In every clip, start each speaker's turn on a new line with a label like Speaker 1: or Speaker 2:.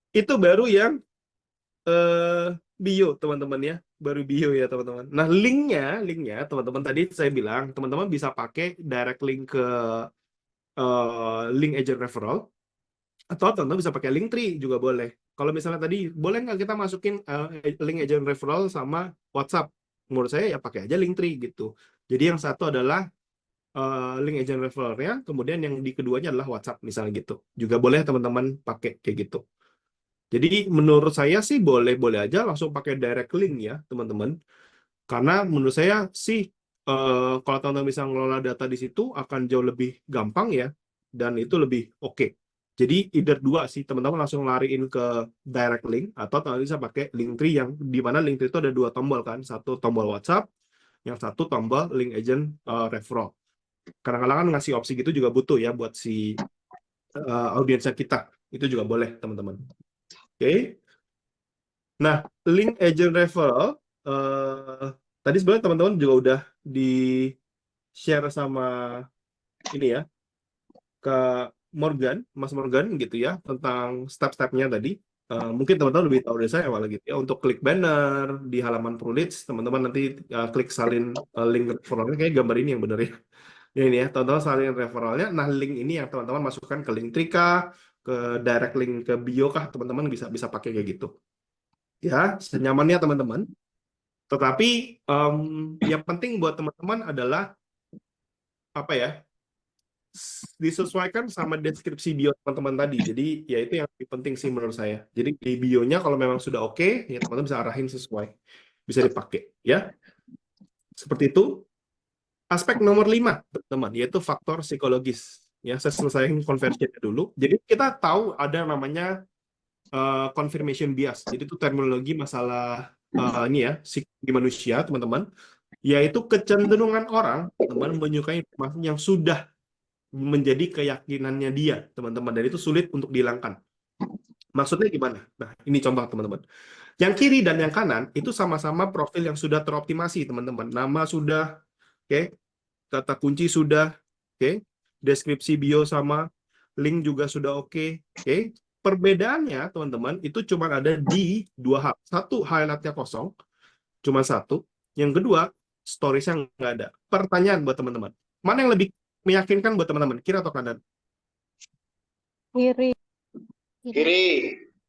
Speaker 1: Itu baru yang bio teman-teman ya, baru bio ya teman-teman. Nah linknya teman-teman tadi saya bilang teman-teman bisa pakai direct link ke link agent referral atau teman-teman bisa pakai link tree juga boleh. Kalau misalnya tadi boleh nggak kita masukin link agent referral sama WhatsApp? Menurut saya ya pakai aja link tree gitu. Jadi yang satu adalah link agent referralnya, kemudian yang di keduanya adalah WhatsApp misalnya gitu. Juga boleh teman-teman pakai kayak gitu. Jadi menurut saya sih boleh-boleh aja langsung pakai direct link ya teman-teman. Karena menurut saya sih kalau teman-teman bisa ngelola data di situ akan jauh lebih gampang ya dan itu lebih oke. Jadi either dua sih teman-teman langsung lariin ke direct link atau teman-teman bisa pakai link tree yang di mana link tree itu ada dua tombol kan, satu tombol WhatsApp, yang satu tombol link agent referral. Kadang-kadang kan ngasih opsi gitu juga butuh ya buat si audiensnya kita. Itu juga boleh teman-teman. Oke. Nah, link agent referral tadi sebenarnya teman-teman juga udah di share sama ini ya ke Mas Morgan gitu ya tentang step-stepnya tadi. Mungkin teman-teman lebih tahu dari saya malah gitu ya. Untuk klik banner di halaman ProLeads, teman-teman nanti klik salin link referralnya kayak gambar ini yang benar ya. Ya ini ya, teman-teman salin referralnya. Nah, link ini yang teman-teman masukkan ke link Trika, ke direct link ke bio kah, teman-teman bisa bisa pakai kayak gitu. Ya, senyamannya teman-teman. Tetapi yang penting buat teman-teman adalah apa ya? Disesuaikan sama deskripsi bio teman-teman tadi. Jadi ya itu yang lebih penting sih menurut saya. Jadi di bionya kalau memang sudah oke, ya teman-teman bisa arahin sesuai, bisa dipakai. Ya, seperti itu. Aspek nomor 5, teman-teman, yaitu faktor psikologis. Ya, saya selesaikan conversion dulu. Jadi kita tahu ada yang namanya confirmation bias. Jadi itu terminologi masalah ini ya, psikologi manusia, teman-teman. Yaitu kecenderungan orang, teman, menyukai informasi yang sudah menjadi keyakinannya dia, teman-teman. Dan itu sulit untuk dihilangkan. Maksudnya gimana? Nah, ini contoh, teman-teman. Yang kiri dan yang kanan itu sama-sama profil yang sudah teroptimasi, teman-teman. Nama sudah, oke, kata kunci sudah, oke, deskripsi bio sama, link juga sudah oke, oke. Perbedaannya, teman-teman, itu cuma ada di dua hal. Satu, highlightnya kosong, cuma satu. Yang kedua, storiesnya nggak ada. Pertanyaan buat teman-teman. Mana yang lebih meyakinkan buat teman-teman? Kiri atau kanan?
Speaker 2: Kiri.
Speaker 3: Kiri.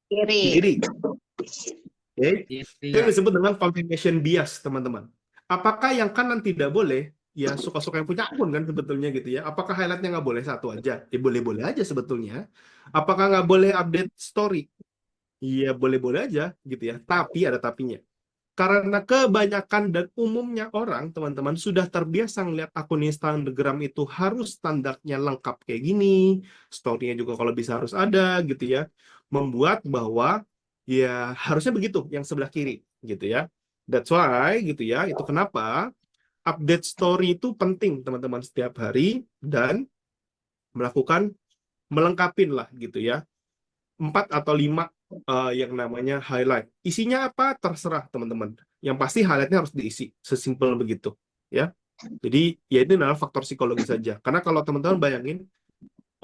Speaker 4: Kiri.
Speaker 1: Kiri. Oke. Itu yang
Speaker 5: Iya.
Speaker 1: disebut dengan confirmation bias, teman-teman. Apakah yang kanan tidak boleh? Ya, suka-suka yang punya akun kan sebetulnya gitu ya. Apakah highlightnya nggak boleh satu aja? Ya, boleh-boleh aja sebetulnya. Apakah nggak boleh update story? Iya, boleh-boleh aja gitu ya. Tapi ada tapinya. Karena kebanyakan dan umumnya orang, teman-teman, sudah terbiasa ngeliat akun Instagram itu harus standarnya lengkap kayak gini, story-nya juga kalau bisa harus ada gitu ya. Membuat bahwa ya harusnya begitu yang sebelah kiri gitu ya. That's why gitu ya. Itu kenapa update story itu penting teman-teman setiap hari dan melakukan melengkapin lah gitu ya. 4 atau 5 yang namanya highlight. Isinya apa? Terserah teman-teman. Yang pasti highlightnya harus diisi. Sesimpel begitu. Ya. Jadi ya itu adalah faktor psikologi saja. Karena kalau teman-teman bayangin,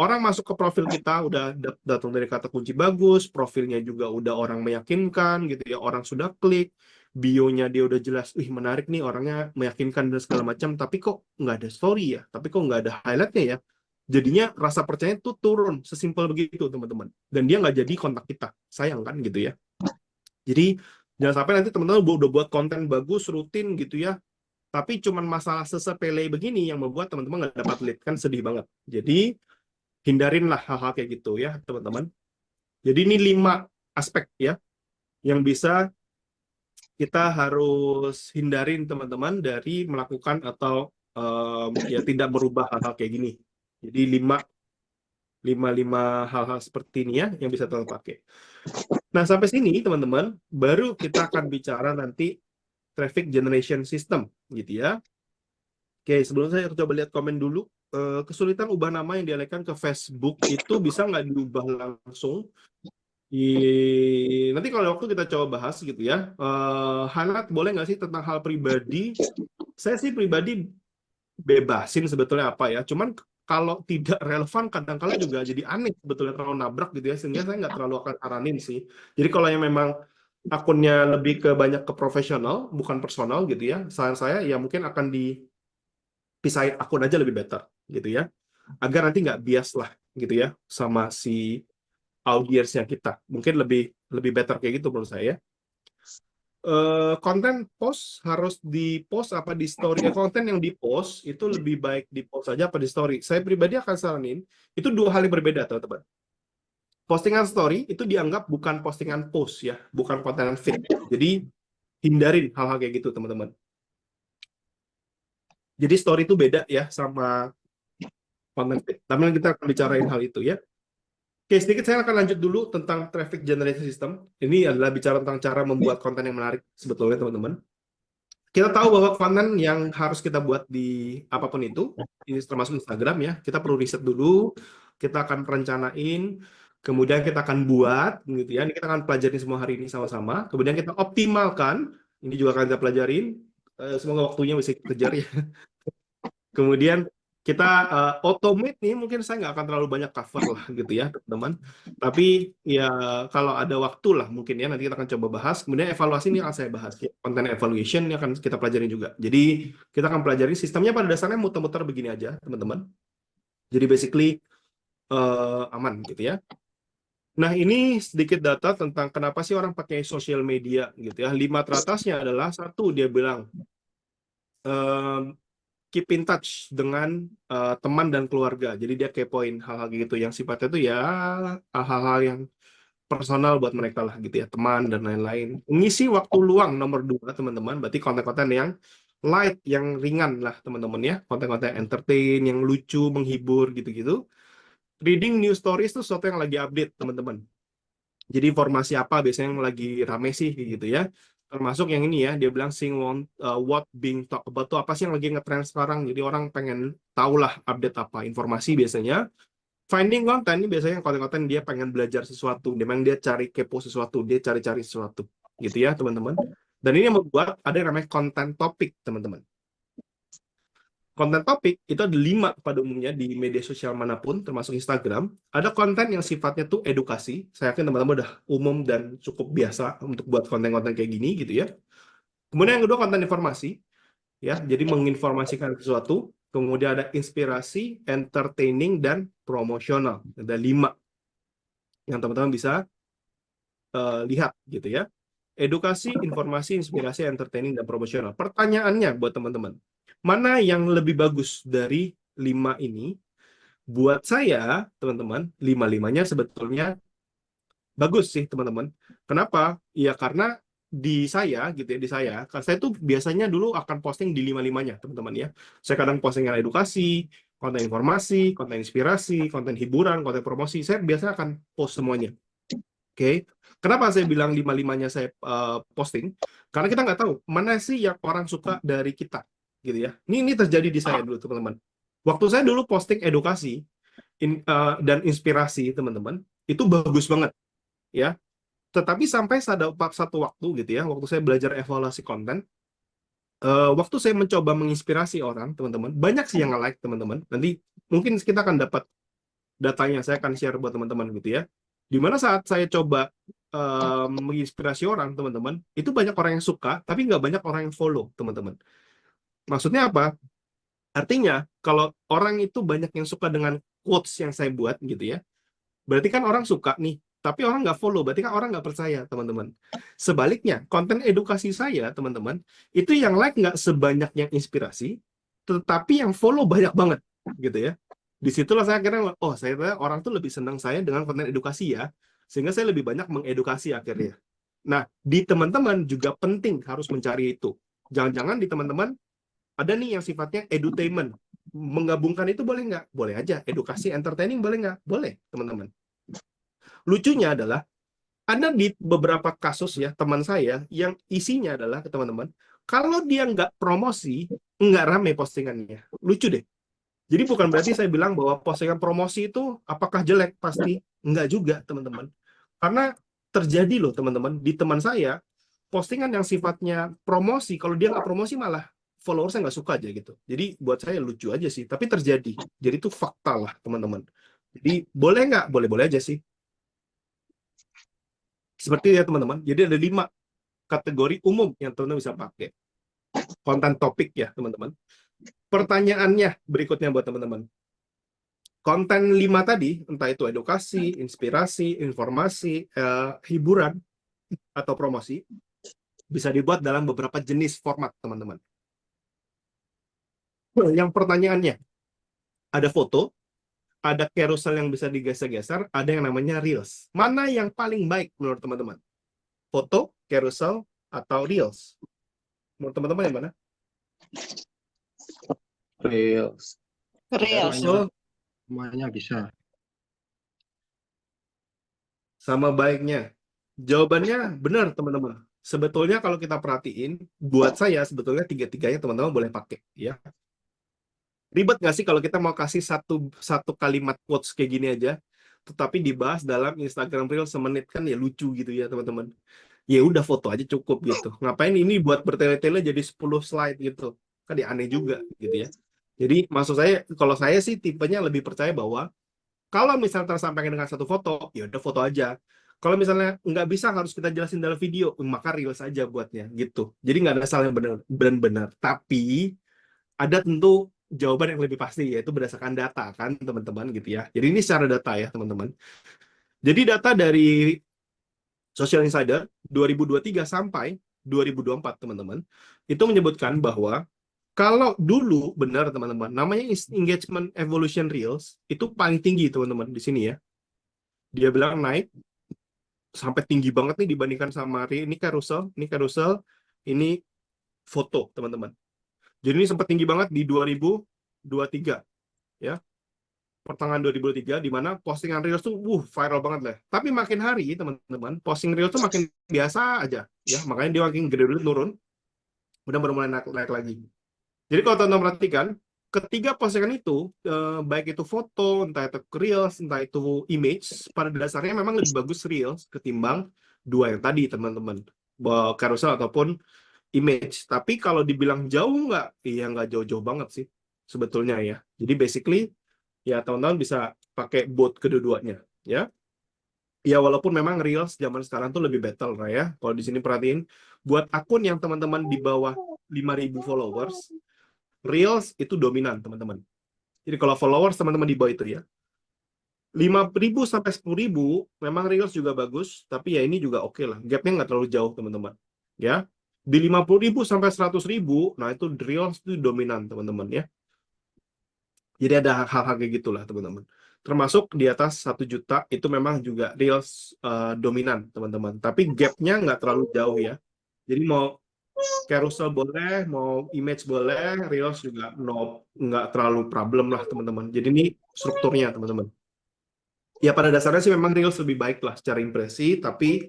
Speaker 1: orang masuk ke profil kita udah datang dari kata kunci bagus, profilnya juga udah orang meyakinkan gitu ya, orang sudah klik, bionya dia udah jelas, wih menarik nih orangnya meyakinkan dan segala macam, tapi kok nggak ada story ya, tapi kok nggak ada highlightnya ya, jadinya rasa percaya itu turun, sesimpel begitu teman-teman, dan dia nggak jadi kontak kita, sayang kan gitu ya. Jadi jangan sampai nanti teman-teman udah buat konten bagus, rutin gitu ya, tapi cuman masalah sesepele begini yang membuat teman-teman nggak dapat lead, kan sedih banget. Jadi hindarinlah hal-hal kayak gitu ya teman-teman. Jadi ini 5 aspek ya yang bisa kita harus hindarin teman-teman dari melakukan atau ya tidak merubah hal-hal kayak gini. Jadi 5 hal-hal seperti ini ya yang bisa teman pakai. Nah sampai sini teman-teman baru kita akan bicara nanti traffic generation system gitu ya. Oke, sebelum saya coba lihat komen dulu. Kesulitan ubah nama yang dialihkan ke Facebook itu bisa nggak diubah langsung? Nanti kalau waktu kita coba bahas gitu ya. Highlight boleh nggak sih tentang hal pribadi? Saya sih pribadi bebasin sebetulnya apa ya. Cuman kalau tidak relevan kadang-kala juga jadi aneh sebetulnya, terlalu nabrak gitu ya, sehingga saya nggak terlalu akan saranin sih. Jadi kalau yang memang akunnya lebih ke banyak ke profesional bukan personal gitu ya, saran saya ya mungkin akan dipisahin akun aja lebih better gitu ya, agar nanti nggak bias lah gitu ya sama si audiensnya kita, mungkin lebih lebih better kayak gitu menurut saya. Konten post harus di post apa di story? Konten yang di post itu lebih baik di post aja apa di story? Saya pribadi akan saranin itu dua hal yang berbeda, teman-teman. Postingan story itu dianggap bukan postingan post ya, bukan konten feed. Jadi hindarin hal-hal kayak gitu, teman-teman. Jadi story itu beda ya sama konten feed. Tapi kita akan bicarain hal itu ya. Oke, sedikit saya akan lanjut dulu tentang traffic generation system. Ini adalah bicara tentang cara membuat konten yang menarik sebetulnya, teman-teman. Kita tahu bahwa konten yang harus kita buat di apapun itu, ini termasuk Instagram ya, kita perlu riset dulu, kita akan perencanain, kemudian kita akan buat, gitu ya. Ini kita akan pelajarin semua hari ini sama-sama. Kemudian kita optimalkan, ini juga akan kita pelajarin. Semoga waktunya bisa kejar ya. Kemudian kita automate nih, mungkin saya nggak akan terlalu banyak cover lah gitu ya, teman-teman. Tapi ya kalau ada waktu lah mungkin ya, nanti kita akan coba bahas. Kemudian evaluasi ini akan saya bahas. Ya. Konten evaluation ini akan kita pelajarin juga. Jadi kita akan pelajari sistemnya pada dasarnya muter-muter begini aja, teman-teman. Jadi basically aman gitu ya. Nah, ini sedikit data tentang kenapa sih orang pakai sosial media gitu ya. 5 teratasnya adalah satu, dia bilang keep in touch dengan teman dan keluarga. Jadi dia kepoin hal-hal gitu yang sifatnya itu ya hal-hal yang personal buat mereka lah gitu ya, teman dan lain-lain. Ngisi waktu luang nomor 2, teman-teman. Berarti konten-konten yang light, yang ringan lah teman-teman ya. Konten-konten entertain, yang lucu, menghibur gitu-gitu. Reading news stories itu sesuatu yang lagi update, teman-teman. Jadi informasi apa biasanya yang lagi rame sih gitu ya. Termasuk yang ini ya, dia bilang seeing what being talked about tuh apa sih yang lagi ngetrend sekarang. Jadi orang pengen tahu lah update apa informasi biasanya. Finding content ini biasanya konten-konten dia pengen belajar sesuatu, memang dia cari kepo sesuatu, dia cari-cari sesuatu gitu ya, teman-teman. Dan ini yang membuat ada yang namanya konten topik, teman-teman. Konten topik itu ada 5 pada umumnya di media sosial manapun, termasuk Instagram. Ada konten yang sifatnya tuh edukasi. Saya yakin teman-teman udah umum dan cukup biasa untuk buat konten-konten kayak gini gitu ya. Kemudian yang kedua konten informasi, ya. Jadi menginformasikan sesuatu. Kemudian ada inspirasi, entertaining, dan promosional. Ada 5 yang teman-teman bisa lihat gitu ya. Edukasi, informasi, inspirasi, entertaining, dan promosional. Pertanyaannya buat teman-teman, mana yang lebih bagus dari 5 ini? Buat saya, teman-teman, 5-5-nya sebetulnya bagus sih, teman-teman. Kenapa? Ya karena di saya, gitu ya, di saya tuh biasanya dulu akan posting di 5-5-nya, teman-teman ya. Saya kadang posting yang edukasi, konten informasi, konten inspirasi, konten hiburan, konten promosi. Saya biasanya akan post semuanya. Oke, kenapa saya bilang 5-5-nya saya posting? Karena kita nggak tahu mana sih yang orang suka dari kita, gitu ya. Ini terjadi di saya dulu, teman-teman. Waktu saya dulu posting edukasi dan inspirasi, teman-teman, itu bagus banget, ya. Tetapi sampai satu waktu, gitu ya, waktu saya belajar evaluasi konten, waktu saya mencoba menginspirasi orang, teman-teman, banyak sih yang nge-like, teman-teman. Nanti mungkin kita akan dapat datanya, saya akan share buat teman-teman, gitu ya. Dimana saat saya coba menginspirasi orang, teman-teman, itu banyak orang yang suka, tapi nggak banyak orang yang follow, teman-teman. Maksudnya apa? Artinya, kalau orang itu banyak yang suka dengan quotes yang saya buat, gitu ya, berarti kan orang suka nih, tapi orang nggak follow, berarti kan orang nggak percaya, teman-teman. Sebaliknya, konten edukasi saya, teman-teman, itu yang like nggak sebanyak yang inspirasi, tetapi yang follow banyak banget, gitu ya. Disitulah saya akhirnya, oh saya orang tuh lebih senang saya dengan konten edukasi ya, sehingga saya lebih banyak mengedukasi akhirnya. Nah, di teman-teman juga penting harus mencari itu. Jangan-jangan di teman-teman ada nih yang sifatnya edutainment. Menggabungkan itu boleh nggak? Boleh aja. Edukasi, entertaining boleh nggak? Boleh, teman-teman. Lucunya adalah, ada di beberapa kasus ya, teman saya, yang isinya adalah, teman-teman, kalau dia nggak promosi, nggak rame postingannya. Lucu deh. Jadi bukan berarti saya bilang bahwa postingan promosi itu apakah jelek, pasti enggak juga, teman-teman. Karena terjadi loh, teman-teman, di teman saya, postingan yang sifatnya promosi, kalau dia nggak promosi malah followersnya nggak suka aja gitu. Jadi buat saya lucu aja sih, tapi terjadi. Jadi itu fakta lah teman-teman. Jadi boleh nggak? Boleh-boleh aja sih. Seperti ya teman-teman. Jadi ada 5 kategori umum yang teman-teman bisa pakai. Konten topik ya teman-teman. Pertanyaannya berikutnya buat teman-teman. Konten 5 tadi, entah itu edukasi, inspirasi, informasi, hiburan, atau promosi, bisa dibuat dalam beberapa jenis format teman-teman. Yang pertanyaannya, ada foto, ada carousel yang bisa digeser-geser, ada yang namanya reels. Mana yang paling baik menurut teman-teman? Foto, carousel, atau reels? Menurut teman-teman yang mana?
Speaker 2: Reels.
Speaker 3: Reels.
Speaker 1: Carousel
Speaker 2: Semuanya bisa.
Speaker 1: sama baiknya. Jawabannya benar, teman-teman. Sebetulnya kalau kita perhatiin, buat saya sebetulnya tiga-tiganya teman-teman boleh pakai, ya. Ribet nggak sih kalau kita mau kasih satu satu kalimat quotes kayak gini aja, tetapi dibahas dalam Instagram Reel semenit, kan ya lucu gitu ya teman-teman. Ya udah foto aja cukup gitu. Ngapain ini buat bertele-tele jadi 10 slide gitu. Kan ya aneh juga gitu ya. Jadi maksud saya, kalau saya sih tipenya lebih percaya bahwa kalau misalnya tersampaikan dengan satu foto, ya udah foto aja. Kalau misalnya nggak bisa harus kita jelasin dalam video, maka reels aja buatnya gitu. Jadi nggak ada salah yang benar-benar. Tapi ada tentu jawaban yang lebih pasti, yaitu berdasarkan data kan teman-teman gitu ya. Jadi ini secara data ya teman-teman. Jadi data dari Social Insider 2023 sampai 2024 teman-teman, itu menyebutkan bahwa kalau dulu benar teman-teman, namanya engagement evolution reels itu paling tinggi teman-teman di sini ya. Dia bilang naik sampai tinggi banget nih dibandingkan sama ini carousel, ini foto teman-teman. Jadi ini sempat tinggi banget di 2023 ya. Pertengahan 2023 di mana postingan Reels tuh viral banget lah. Tapi makin hari teman-teman, posting Reels tuh makin biasa aja ya. Makanya dia makin gede dulu turun, udah baru mulai naik lagi. Jadi kalau teman-teman perhatikan, ketiga postingan itu baik itu foto, entah itu Reels, entah itu image, pada dasarnya memang lebih bagus Reels ketimbang dua yang tadi teman-teman, carousel ataupun image. Tapi kalau dibilang jauh nggak, iya nggak jauh-jauh banget sih sebetulnya ya. Jadi basically ya teman-teman bisa pakai both kedua-duanya ya. Ya walaupun memang Reels zaman sekarang tuh lebih battle lah ya. Kalau di sini perhatiin, buat akun yang teman-teman di bawah 5.000 followers, Reels itu dominan teman-teman. Jadi kalau followers teman-teman di bawah itu ya, 5.000 sampai 10.000 memang Reels juga bagus, tapi ya ini juga oke lah. Gapnya nggak terlalu jauh teman-teman. Ya, di 50.000 sampai 100.000, nah itu Reels itu dominan teman-teman ya. Jadi ada hal-hal kayak gitulah teman-teman. Termasuk di atas 1 juta itu memang juga Reels dominan teman-teman. Tapi gapnya nggak terlalu jauh ya. Jadi mau carousel boleh, mau image boleh, Reels juga nggak terlalu problem lah teman-teman. Jadi ini strukturnya teman-teman. Ya pada dasarnya sih memang Reels lebih baik lah secara impresi, tapi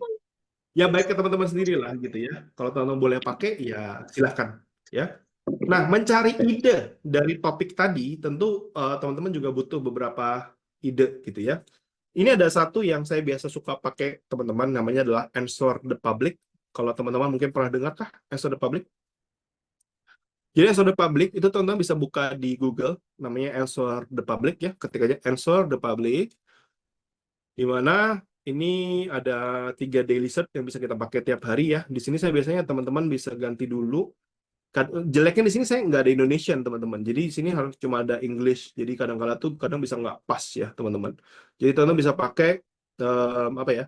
Speaker 1: ya baik ke teman-teman sendiri lah gitu ya. Kalau teman-teman boleh pakai, ya silahkan ya. Nah, mencari ide dari topik tadi, tentu teman-teman juga butuh beberapa ide gitu ya. Ini ada satu yang saya biasa suka pakai teman-teman, namanya adalah Answer the Public. Kalau teman-teman mungkin pernah dengar kah Answer the Public? Jadi Answer the Public itu teman-teman bisa buka di Google, namanya Answer the Public ya, ketik aja Answer the Public, di mana ini ada 3 daily search yang bisa kita pakai tiap hari ya. Di sini saya biasanya teman-teman bisa ganti dulu. Jeleknya di sini saya nggak ada Indonesian teman-teman. Jadi di sini harus cuma ada English. Jadi kadang-kala tuh kadang bisa nggak pas ya teman-teman. Jadi teman-teman bisa pakai apa ya?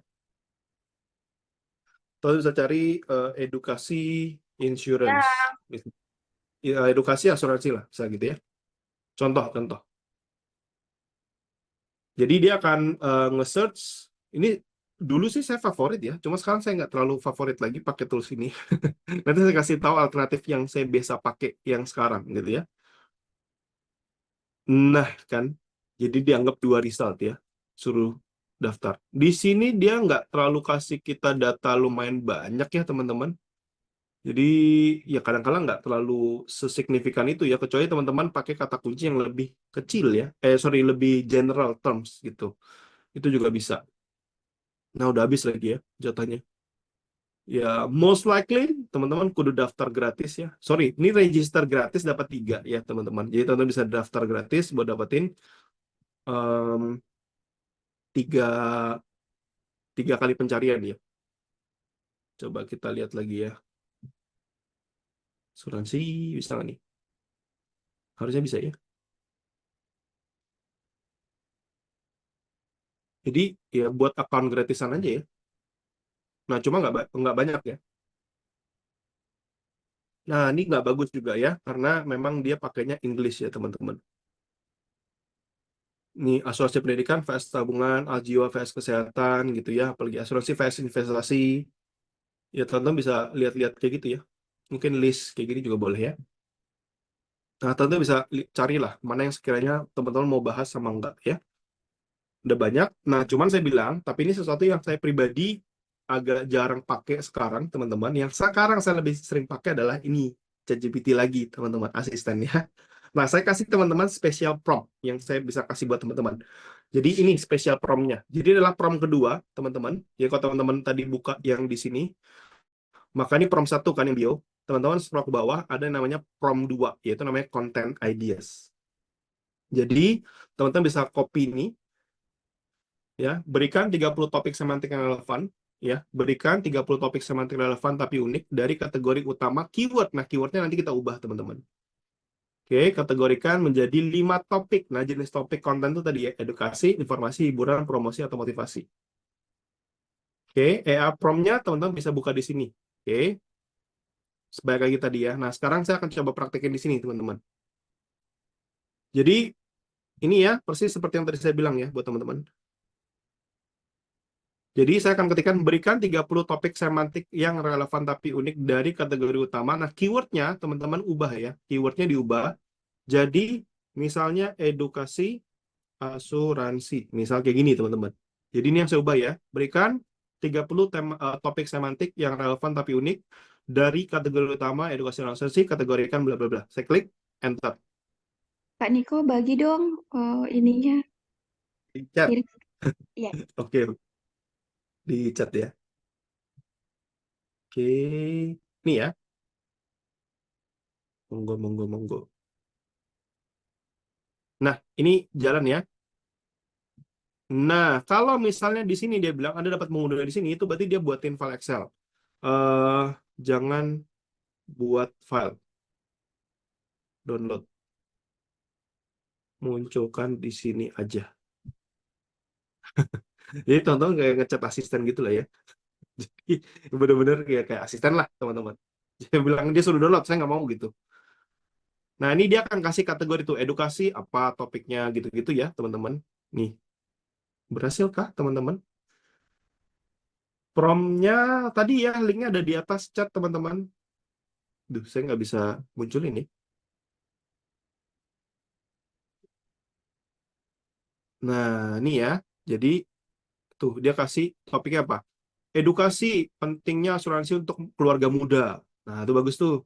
Speaker 1: Teman bisa cari edukasi insurance, ya, edukasi asuransi lah, bisa gitu ya. Contoh. Jadi dia akan nge-search. Ini dulu sih saya favorit ya. Cuma sekarang saya nggak terlalu favorit lagi pakai tools ini. Nanti saya kasih tahu alternatif yang saya biasa pakai yang sekarang gitu ya. Nah, kan, jadi dianggap 2 result ya, suruh daftar. Di sini dia nggak terlalu kasih kita data lumayan banyak ya, teman-teman. Jadi, ya kadang-kadang nggak terlalu sesignifikan itu ya, kecuali teman-teman pakai kata kunci yang lebih kecil ya. Lebih general terms gitu. Itu juga bisa. Nah, udah habis lagi ya jatahnya. Ya, most likely teman-teman kudu daftar gratis ya. Sorry, ini register gratis dapat 3 ya teman-teman. Jadi teman-teman bisa daftar gratis buat dapetin em, tiga, tiga kali pencarian ya. Coba kita lihat lagi ya. Asuransi bisa nggak nih? Harusnya bisa ya. Jadi ya buat account gratisan aja ya. Nah, cuma nggak banyak ya. Nah, ini nggak bagus juga ya, karena memang dia pakainya English ya teman-teman. Ini asuransi pendidikan, VS tabungan, Aljiwa, VS kesehatan gitu ya, apalagi asuransi VS investasi. Ya teman-teman bisa lihat-lihat kayak gitu ya. Mungkin list kayak gini juga boleh ya. Nah, teman-teman bisa carilah mana yang sekiranya teman-teman mau bahas sama enggak ya. Udah banyak. Nah, cuman saya bilang, tapi ini sesuatu yang saya pribadi agak jarang pakai sekarang, teman-teman. Yang sekarang saya lebih sering pakai adalah ini, ChatGPT lagi, teman-teman, asistennya. Nah, saya kasih teman-teman special prompt yang saya bisa kasih buat teman-teman. Jadi ini special prompt-nya. Jadi adalah prompt kedua, teman-teman. Ya, kalau teman-teman tadi buka yang di sini, maka ini prompt satu kan yang bio. Teman-teman scroll ke bawah, ada yang namanya prompt 2, yaitu namanya content ideas. Jadi, teman-teman bisa copy ini, ya, berikan 30 topik semantik yang relevan, ya, berikan 30 topik semantik relevan tapi unik dari kategori utama keyword. Nah, keywordnya nanti kita ubah, teman-teman. Oke, kategorikan menjadi 5 topik. Nah, jenis topik konten itu tadi ya, edukasi, informasi, hiburan, promosi, atau motivasi. Oke, EA prompt-nya teman-teman bisa buka di sini. Oke, sebaik lagi tadi ya. Nah, sekarang saya akan coba praktekin di sini, teman-teman. Jadi, ini ya, persis seperti yang tadi saya bilang ya, buat teman-teman. Jadi saya akan ketikkan berikan 30 topik semantik yang relevan tapi unik dari kategori utama. Nah, keywordnya teman-teman ubah ya. Keywordnya diubah. Jadi misalnya edukasi asuransi. Misal kayak gini teman-teman. Jadi ini yang saya ubah ya. Berikan 30 topik semantik yang relevan tapi unik dari kategori utama edukasi asuransi, kategorikan bla bla bla. Saya klik enter.
Speaker 3: Kak Niko bagi dong ininya.
Speaker 1: Di chat.
Speaker 3: Kirim. Ya.
Speaker 1: Oke, di chat ya. Oke. Ini ya. Monggo, monggo, monggo. Nah, ini jalan ya. Nah, kalau misalnya di sini dia bilang Anda dapat mengunduh di sini, itu berarti dia buatin file Excel. eh Jangan buat file, download. Munculkan di sini aja. Jadi teman-teman kayak ngechat asisten gitu lah ya. Jadi bener-bener kayak asisten lah teman-teman. Dia bilang dia suruh download, saya nggak mau gitu. Nah, ini dia akan kasih kategori tuh edukasi apa topiknya gitu-gitu ya teman-teman. Nih, berhasilkah teman-teman? Promnya tadi ya, linknya ada di atas chat teman-teman. Duh, saya nggak bisa muncul ini. Nah, ini ya. Jadi, tuh, dia kasih topiknya apa? Edukasi, pentingnya asuransi untuk keluarga muda. Nah, itu bagus tuh.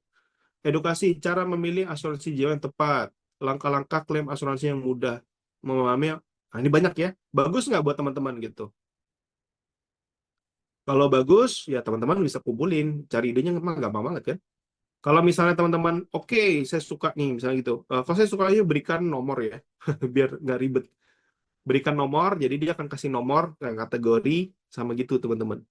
Speaker 1: Edukasi, cara memilih asuransi jiwa yang tepat. Langkah-langkah klaim asuransi yang mudah. Memahami, nah, ini banyak ya. Bagus nggak buat teman-teman gitu? Kalau bagus, ya teman-teman bisa kumpulin. Cari idenya memang gampang banget kan? Kalau misalnya teman-teman, oke, saya suka nih, misalnya gitu. Kalau saya suka aja berikan nomor ya, biar nggak ribet. Berikan nomor, jadi dia akan kasih nomor, kategori, sama gitu teman-teman.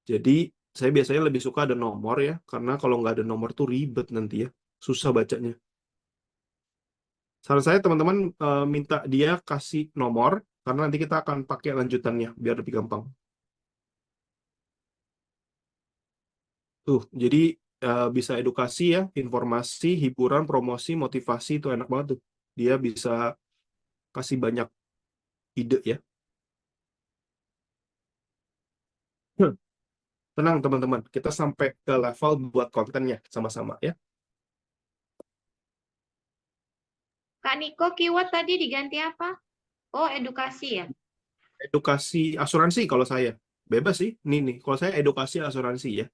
Speaker 1: Jadi saya biasanya lebih suka ada nomor ya, karena kalau nggak ada nomor tuh ribet nanti ya, susah bacanya. Saran saya teman-teman minta dia kasih nomor, karena nanti kita akan pakai lanjutannya, biar lebih gampang. Tuh, jadi bisa edukasi ya, informasi, hiburan, promosi, motivasi, itu enak banget tuh. Dia bisa kasih banyak ide ya. Tenang teman-teman, kita sampai ke level buat kontennya sama-sama ya.
Speaker 3: Kak Niko keyword tadi diganti apa? Oh, edukasi ya.
Speaker 1: Edukasi asuransi kalau saya. Bebas sih, nih. Kalau saya edukasi asuransi ya.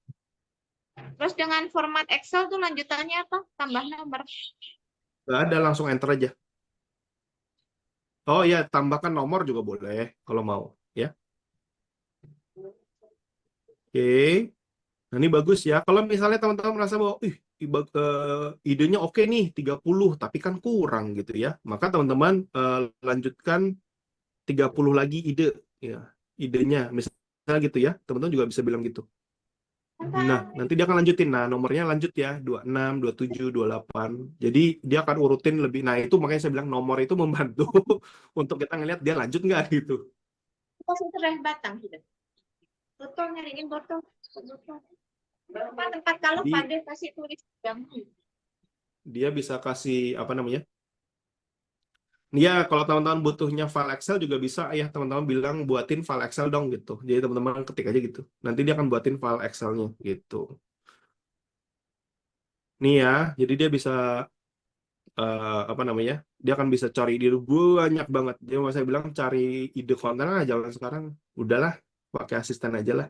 Speaker 3: Terus dengan format Excel tuh lanjutannya apa? Tambah nomor.
Speaker 1: Nggak ada, langsung enter aja. Oh ya, tambahkan nomor juga boleh kalau mau ya. Oke. Nah, ini bagus ya. Kalau misalnya teman-teman merasa bahwa idenya oke nih 30 tapi kan kurang gitu ya. Maka teman-teman lanjutkan 30 lagi ide ya. Idenya misalnya gitu ya. Teman-teman juga bisa bilang gitu. Nah, nanti dia akan lanjutin. Nah, nomornya lanjut ya, 26, 27, 28. Jadi dia akan urutin lebih. Nah, itu makanya saya bilang nomor itu membantu untuk kita ngelihat dia lanjut nggak gitu.
Speaker 3: Kita sudah batang sudah. Botol nyariin botol. Botol. Tempat kalau
Speaker 1: Jadi
Speaker 3: pada kasih tulis jam.
Speaker 1: dia bisa kasih apa namanya? Ya, kalau teman-teman butuhnya file Excel juga bisa ya, teman-teman bilang buatin file Excel dong gitu. Jadi teman-teman ketik aja gitu. Nanti dia akan buatin file Excel-nya gitu. Nih ya, jadi dia bisa apa namanya? Dia akan bisa cari ide banyak banget. Jadi mau saya bilang cari ide konten lah zaman sekarang. Udahlah, pakai asisten aja lah.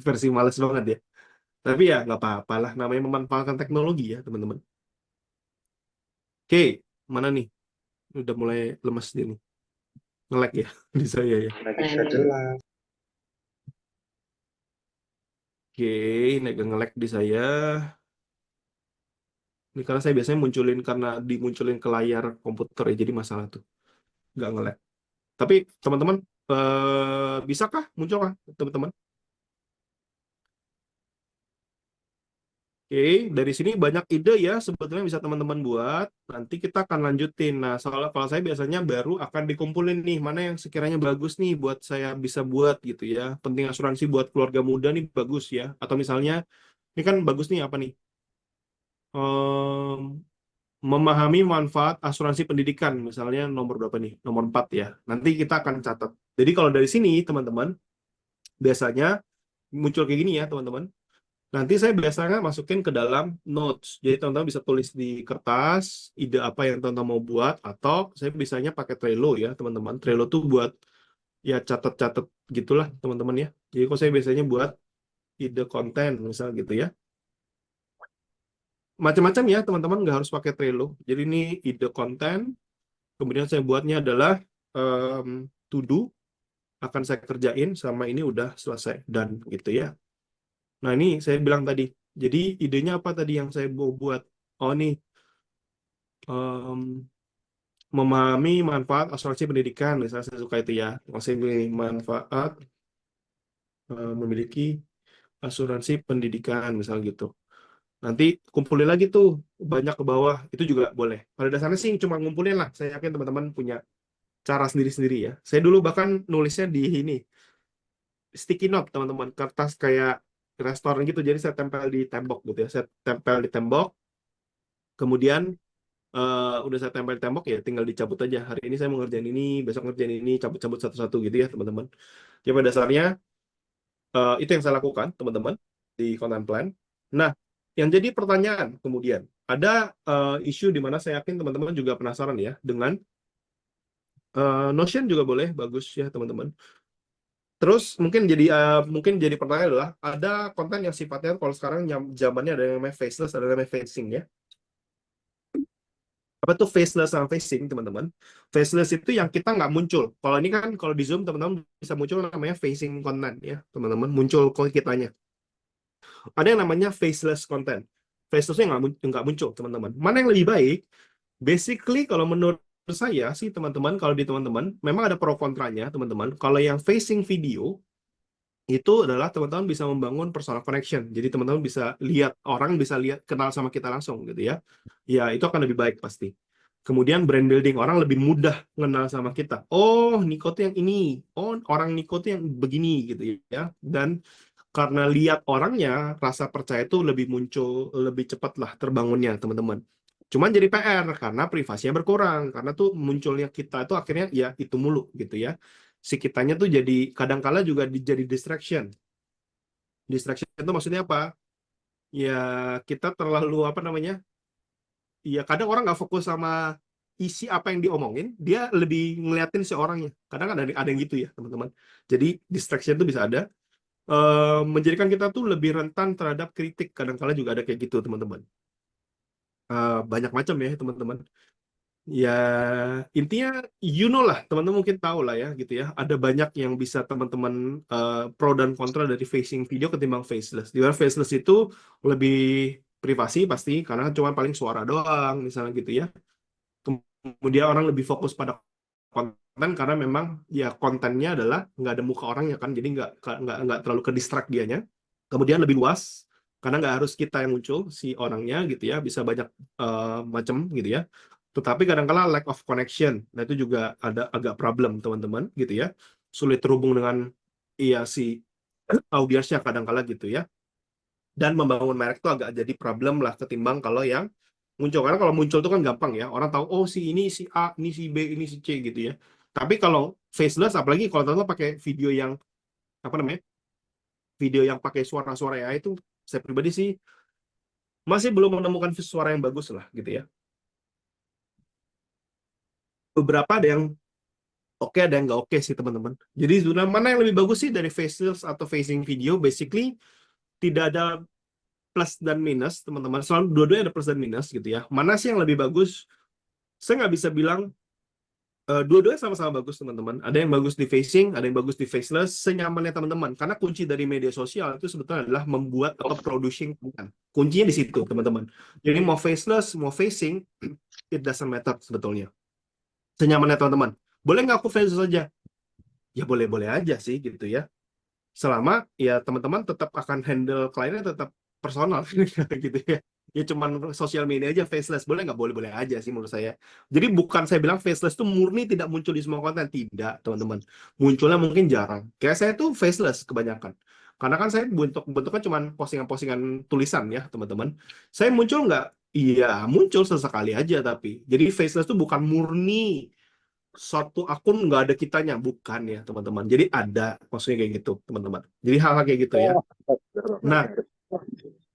Speaker 1: Versi males banget ya. Tapi ya nggak apa-apa lah. Namanya memanfaatkan teknologi ya teman-teman. Oke, mana nih? Udah mulai lemes dia nih. Nge-lag ya di saya ya.
Speaker 2: Nah, bisa jelas.
Speaker 1: Oke, ini agak nge-lag di saya. Ini karena saya biasanya munculin karena dimunculin ke layar komputer ya, jadi masalah tuh. Nggak nge-lag. Tapi teman-teman, bisakah muncul kah teman-teman? Oke, dari sini banyak ide ya sebetulnya bisa teman-teman buat. Nanti kita akan lanjutin. Nah, soalnya kalau saya biasanya baru akan dikumpulin nih, mana yang sekiranya bagus nih buat saya bisa buat gitu ya. Penting asuransi buat keluarga muda nih bagus ya. Atau misalnya, ini kan bagus nih apa nih? Em, memahami manfaat asuransi pendidikan, misalnya nomor berapa nih? Nomor 4 ya. Nanti kita akan catat. Jadi kalau dari sini, teman-teman, biasanya muncul kayak gini ya, teman-teman. Nanti saya biasanya masukin ke dalam notes. Jadi teman-teman bisa tulis di kertas, ide apa yang teman-teman mau buat, atau saya biasanya pakai Trello ya, teman-teman. Trello tuh buat ya catat-catat gitulah, teman-teman ya. Jadi kalau saya biasanya buat ide konten, misal gitu ya. Macam-macam ya, teman-teman, nggak harus pakai Trello. Jadi ini ide konten, kemudian saya buatnya adalah to do, akan saya kerjain sama ini udah selesai dan gitu ya. Nah ini saya bilang tadi, jadi idenya apa tadi yang saya mau buat? Oh nih, em, memahami manfaat asuransi pendidikan, misalnya saya suka itu ya. Maksudnya manfaat memiliki asuransi pendidikan, misal gitu. Nanti kumpulin lagi tuh banyak ke bawah, itu juga boleh. Pada dasarnya sih cuma ngumpulin lah. Saya yakin teman-teman punya cara sendiri-sendiri ya. Saya dulu bahkan nulisnya di ini, sticky note teman-teman, kertas kayak restoran gitu. Jadi saya tempel di tembok gitu ya. Saya tempel di tembok, kemudian udah saya tempel di tembok ya, tinggal dicabut aja. Hari ini saya mau ngerjain ini, besok ngerjain ini, cabut-cabut satu-satu gitu ya teman-teman. Jadi pada dasarnya itu yang saya lakukan teman-teman di content plan. Nah, yang jadi pertanyaan kemudian ada isu di mana saya yakin teman-teman juga penasaran ya dengan Notion juga boleh, bagus ya teman-teman. Terus mungkin jadi pertanyaan adalah ada konten yang sifatnya kalau sekarang zamannya ada yang namanya faceless, ada yang namanya facing ya. Apa tuh faceless sama facing teman-teman? Faceless itu yang kita nggak muncul. Kalau ini kan kalau di Zoom teman-teman bisa muncul namanya facing content ya teman-teman, muncul kok kitanya. Ada yang namanya faceless content. Facelessnya nggak muncul teman-teman. Mana yang lebih baik? Basically kalau menurut saya sih teman-teman, kalau di teman-teman memang ada pro kontranya teman-teman. Kalau yang facing video itu adalah teman-teman bisa membangun personal connection. Jadi teman-teman bisa lihat, orang bisa lihat, kenal sama kita langsung gitu ya. Ya, itu akan lebih baik pasti. Kemudian brand building, orang lebih mudah mengenal sama kita. Oh, Niko tuh yang ini. Oh, orang Niko tuh yang begini gitu ya. Dan karena lihat orangnya, rasa percaya itu lebih muncul, lebih cepat lah terbangunnya teman-teman. Cuman jadi PR karena privasinya berkurang. Karena tuh munculnya kita itu akhirnya ya itu mulu gitu ya. Si kitanya tuh jadi kadangkala juga jadi distraction. Distraction itu maksudnya apa? Ya kita terlalu apa namanya? Ya kadang orang nggak fokus sama isi apa yang diomongin, dia lebih ngeliatin si orangnya. Kadang ada yang gitu ya teman-teman. Jadi distraction itu bisa ada. Menjadikan kita tuh lebih rentan terhadap kritik. Kadang-kala juga ada kayak gitu teman-teman. Banyak macam ya teman-teman. Ya, intinya lah, teman-teman mungkin tahu lah ya gitu ya. Ada banyak yang bisa teman-teman pro dan kontra dari facing video ketimbang faceless. Di luar faceless itu lebih privasi pasti karena kan cuma paling suara doang misalnya gitu ya. Kemudian orang lebih fokus pada konten karena memang ya kontennya adalah nggak ada muka orangnya kan, jadi nggak terlalu ke distract dianya. Kemudian lebih luas karena nggak harus kita yang muncul si orangnya gitu ya, bisa banyak macam gitu ya. Tetapi kadang-kala lack of connection, nah itu juga ada agak problem teman-teman gitu ya, sulit terhubung dengan iya si audiensnya kadang-kala gitu ya. Dan membangun merek itu agak jadi problem lah ketimbang kalau yang muncul, karena kalau muncul itu kan gampang ya, orang tahu oh si ini si A, ini si B, ini si C gitu ya. Tapi kalau faceless, apalagi kalau teman-teman pakai video yang apa namanya, video yang pakai suara-suara AI itu, saya pribadi sih masih belum menemukan suara yang bagus lah gitu ya. Beberapa ada yang oke, ada yang nggak oke sih teman-teman. Jadi sebenarnya mana yang lebih bagus sih dari faceless atau facing video? Basically tidak ada plus dan minus teman-teman. Selalu dua-duanya ada plus dan minus gitu ya. Mana sih yang lebih bagus? Saya nggak bisa bilang dua-duanya sama-sama bagus teman-teman. Ada yang bagus di facing, ada yang bagus di faceless, senyamannya teman-teman. Karena kunci dari media sosial itu sebetulnya adalah membuat atau producing konten. Kuncinya di situ teman-teman. Jadi mau faceless, mau facing, it doesn't matter sebetulnya. Senyamannya teman-teman. Boleh nggak aku faceless saja? Ya boleh-boleh aja sih gitu ya. Selama ya teman-teman tetap akan handle kliennya tetap personal gitu ya. Ya cuman sosial media aja faceless, boleh nggak? Boleh-boleh aja sih menurut saya. Jadi bukan saya bilang faceless itu murni tidak muncul di semua konten, tidak teman-teman. Munculnya mungkin jarang. Kayak saya tuh faceless kebanyakan. Karena kan saya bentuknya cuman postingan-postingan tulisan ya teman-teman. Saya muncul nggak? Iya muncul sesekali aja tapi. Jadi faceless itu bukan murni satu akun nggak ada kitanya, bukan ya teman-teman. Jadi ada, maksudnya kayak gitu teman-teman. Jadi hal-hal kayak gitu ya. Nah,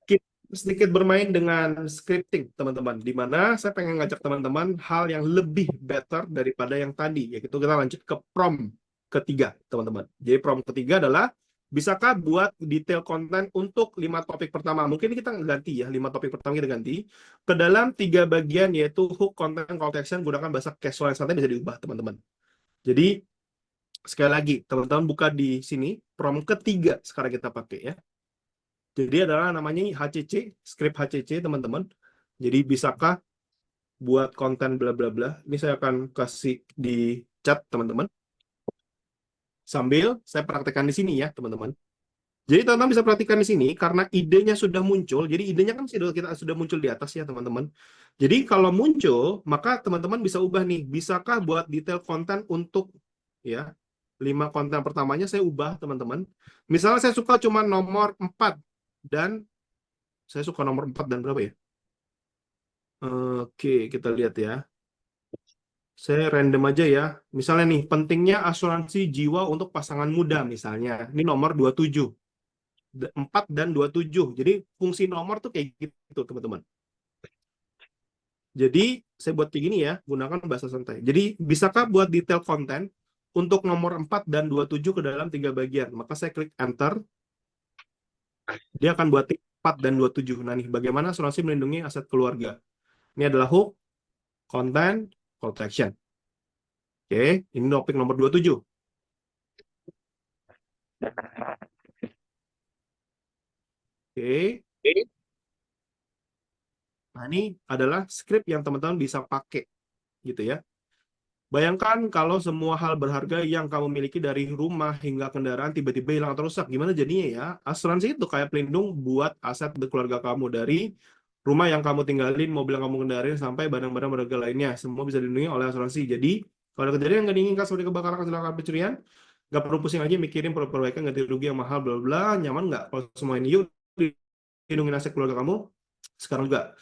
Speaker 1: kita sedikit bermain dengan scripting teman-teman, di mana saya pengen ngajak teman-teman hal yang lebih better daripada yang tadi, yaitu kita lanjut ke prompt ketiga teman-teman. Jadi prompt ketiga adalah bisakah buat detail konten untuk 5 topik pertama. Mungkin kita ganti ya, 5 topik pertama kita ganti ke dalam 3 bagian, yaitu hook, content, call to action. Gunakan bahasa casual yang santai, bisa diubah teman-teman. Jadi sekali lagi teman-teman buka di sini prompt ketiga sekarang kita pakai ya. Jadi adalah namanya HCC, script HCC teman-teman. Jadi bisakah buat konten bla bla bla. Ini saya akan kasih di chat teman-teman. Sambil saya praktekkan di sini ya teman-teman. Jadi teman-teman bisa perhatikan di sini karena idenya sudah muncul. Jadi idenya kan sudah muncul di atas ya teman-teman. Jadi kalau muncul maka teman-teman bisa ubah nih. Bisakah buat detail konten untuk ya 5 konten pertamanya saya ubah teman-teman. Misalnya saya suka cuma nomor 4 dan saya suka nomor 4 dan berapa ya? Oke, kita lihat ya. Saya random aja ya. Misalnya nih, pentingnya asuransi jiwa untuk pasangan muda misalnya. Ini nomor 27. 4 dan 27. Jadi fungsi nomor tuh kayak gitu, teman-teman. Jadi saya buat kayak gini ya, gunakan bahasa santai. Jadi bisakah buat detail konten untuk nomor 4 dan 27 ke dalam 3 bagian? Maka saya klik enter. Dia akan buat 4 dan 27. Nah nih, bagaimana asuransi melindungi aset keluarga? Ini adalah hook, konten, call to action. Oke, ini topik nomor 27. Oke. Nah, ini adalah script yang teman-teman bisa pakai gitu ya. Bayangkan kalau semua hal berharga yang kamu miliki dari rumah hingga kendaraan tiba-tiba hilang atau rusak. Gimana jadinya ya? Asuransi itu kayak pelindung buat aset keluarga kamu, dari rumah yang kamu tinggalin, mobil yang kamu kendarin, sampai barang-barang berharga lainnya. Semua bisa dilindungi oleh asuransi. Jadi, kalau ada kejadian yang nggak diinginkan seperti kebakaran, kecelakaan, pencurian, nggak perlu pusing lagi mikirin perbaikan ganti rugi yang mahal, bla bla. Nyaman nggak? Kalau semua ini yuk dilindungi aset keluarga kamu sekarang juga.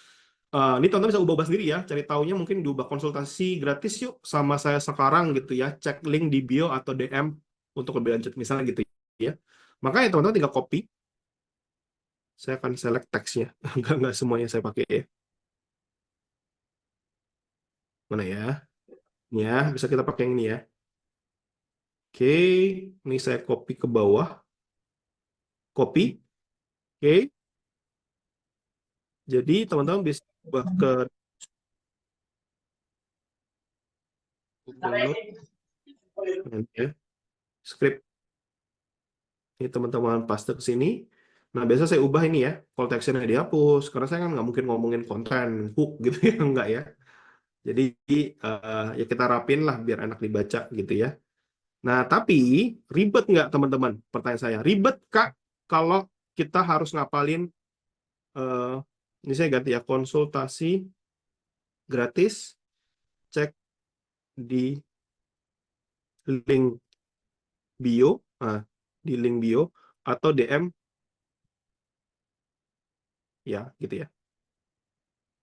Speaker 1: Ini teman-teman bisa ubah sendiri ya. Cari taunya mungkin diubah, konsultasi gratis yuk sama saya sekarang gitu ya. Cek link di bio atau DM untuk lebih lanjut misalnya gitu ya. Makanya teman-teman tinggal copy. Saya akan select teksnya. Nggak semuanya saya pakai ya. Mana ya? Ini ya, bisa kita pakai yang ini ya. Oke, ini saya copy ke bawah. Copy. Oke. Jadi teman-teman bisa ubah ke download ya, script. Ini teman-teman paste ke sini. Nah, biasa saya ubah ini ya, call to action-nya dihapus, karena saya kan nggak mungkin ngomongin konten, hook gitu ya, enggak ya. Jadi, ya kita rapin lah biar enak dibaca gitu ya. Nah, tapi ribet nggak teman-teman? Pertanyaan saya, ribet Kak kalau kita harus ngapalin, ini saya ganti ya, konsultasi gratis, cek di link bio, di link bio, atau DM, ya gitu ya.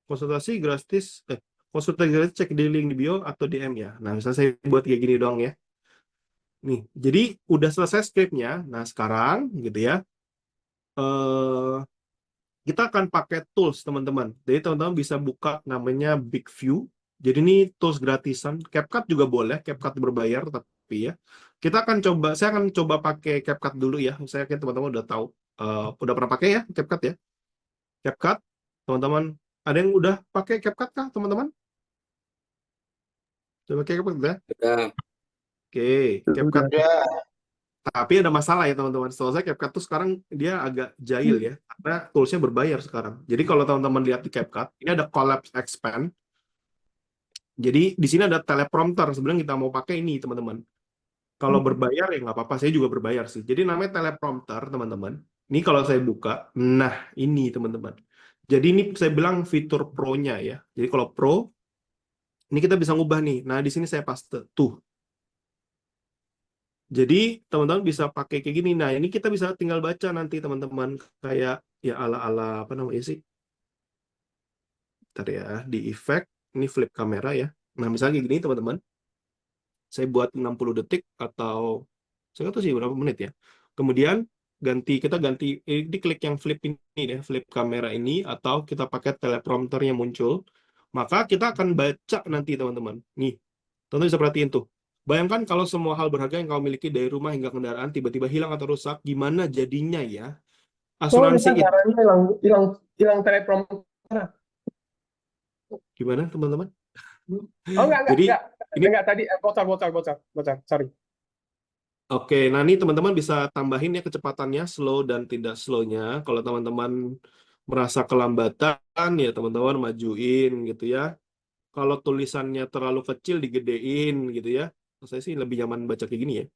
Speaker 1: Konsultasi gratis, konsultasi gratis cek di link di bio atau DM ya. Nah, misalnya saya buat kayak gini doang ya. Nih, jadi udah selesai script-nya. Nah, sekarang gitu ya, kita akan pakai tools teman-teman. Jadi teman-teman bisa buka namanya Big View. Jadi ini tools gratisan. CapCut juga boleh, CapCut berbayar tapi ya. Saya akan coba pakai CapCut dulu ya. Saya yakin teman-teman udah tahu, udah pernah pakai ya CapCut ya. CapCut, teman-teman, ada yang udah pakai CapCut kah teman-teman? Coba pakai CapCut ya. Oke, CapCut. Tapi ada masalah ya teman-teman. Setelah saya CapCut tuh sekarang dia agak jahil ya, karena toolsnya berbayar sekarang. Jadi kalau teman-teman lihat di CapCut, ini ada Collapse Expand. Jadi di sini ada teleprompter. Sebenarnya kita mau pakai ini teman-teman. Kalau berbayar ya nggak apa-apa. Saya juga berbayar sih. Jadi namanya teleprompter teman-teman. Ini kalau saya buka, nah ini teman-teman. Jadi ini saya bilang fitur Pro-nya ya. Jadi kalau Pro, ini kita bisa ngubah nih. Nah di sini saya paste tuh. Jadi teman-teman bisa pakai kayak gini. Nah ini kita bisa tinggal baca nanti teman-teman, kayak ya ala-ala apa namanya sih? Bentar ya, di efek ini flip kamera ya. Nah misalnya kayak gini teman-teman, saya buat 60 detik atau saya nggak tahu sih berapa menit ya. Kemudian kita ganti diklik yang flip ini deh, flip kamera ini, atau kita pakai teleprompter yang muncul. Maka kita akan baca nanti teman-teman. Nih, teman-teman bisa perhatiin tuh. Bayangkan kalau semua hal berharga yang kau miliki dari rumah hingga kendaraan tiba-tiba hilang atau rusak, gimana jadinya ya? Asuransi itu
Speaker 4: caranya hilang teleprompter.
Speaker 1: gimana teman-teman?
Speaker 4: Oh enggak,
Speaker 1: Jadi ini
Speaker 4: tadi bocor, sorry.
Speaker 1: oke, nah ini teman-teman bisa tambahin ya kecepatannya, slow dan tidak slow-nya. Kalau teman-teman merasa kelambatan, ya teman-teman majuin gitu ya. Kalau tulisannya terlalu kecil, digedein gitu ya. Saya sih lebih nyaman baca kayak gini ya.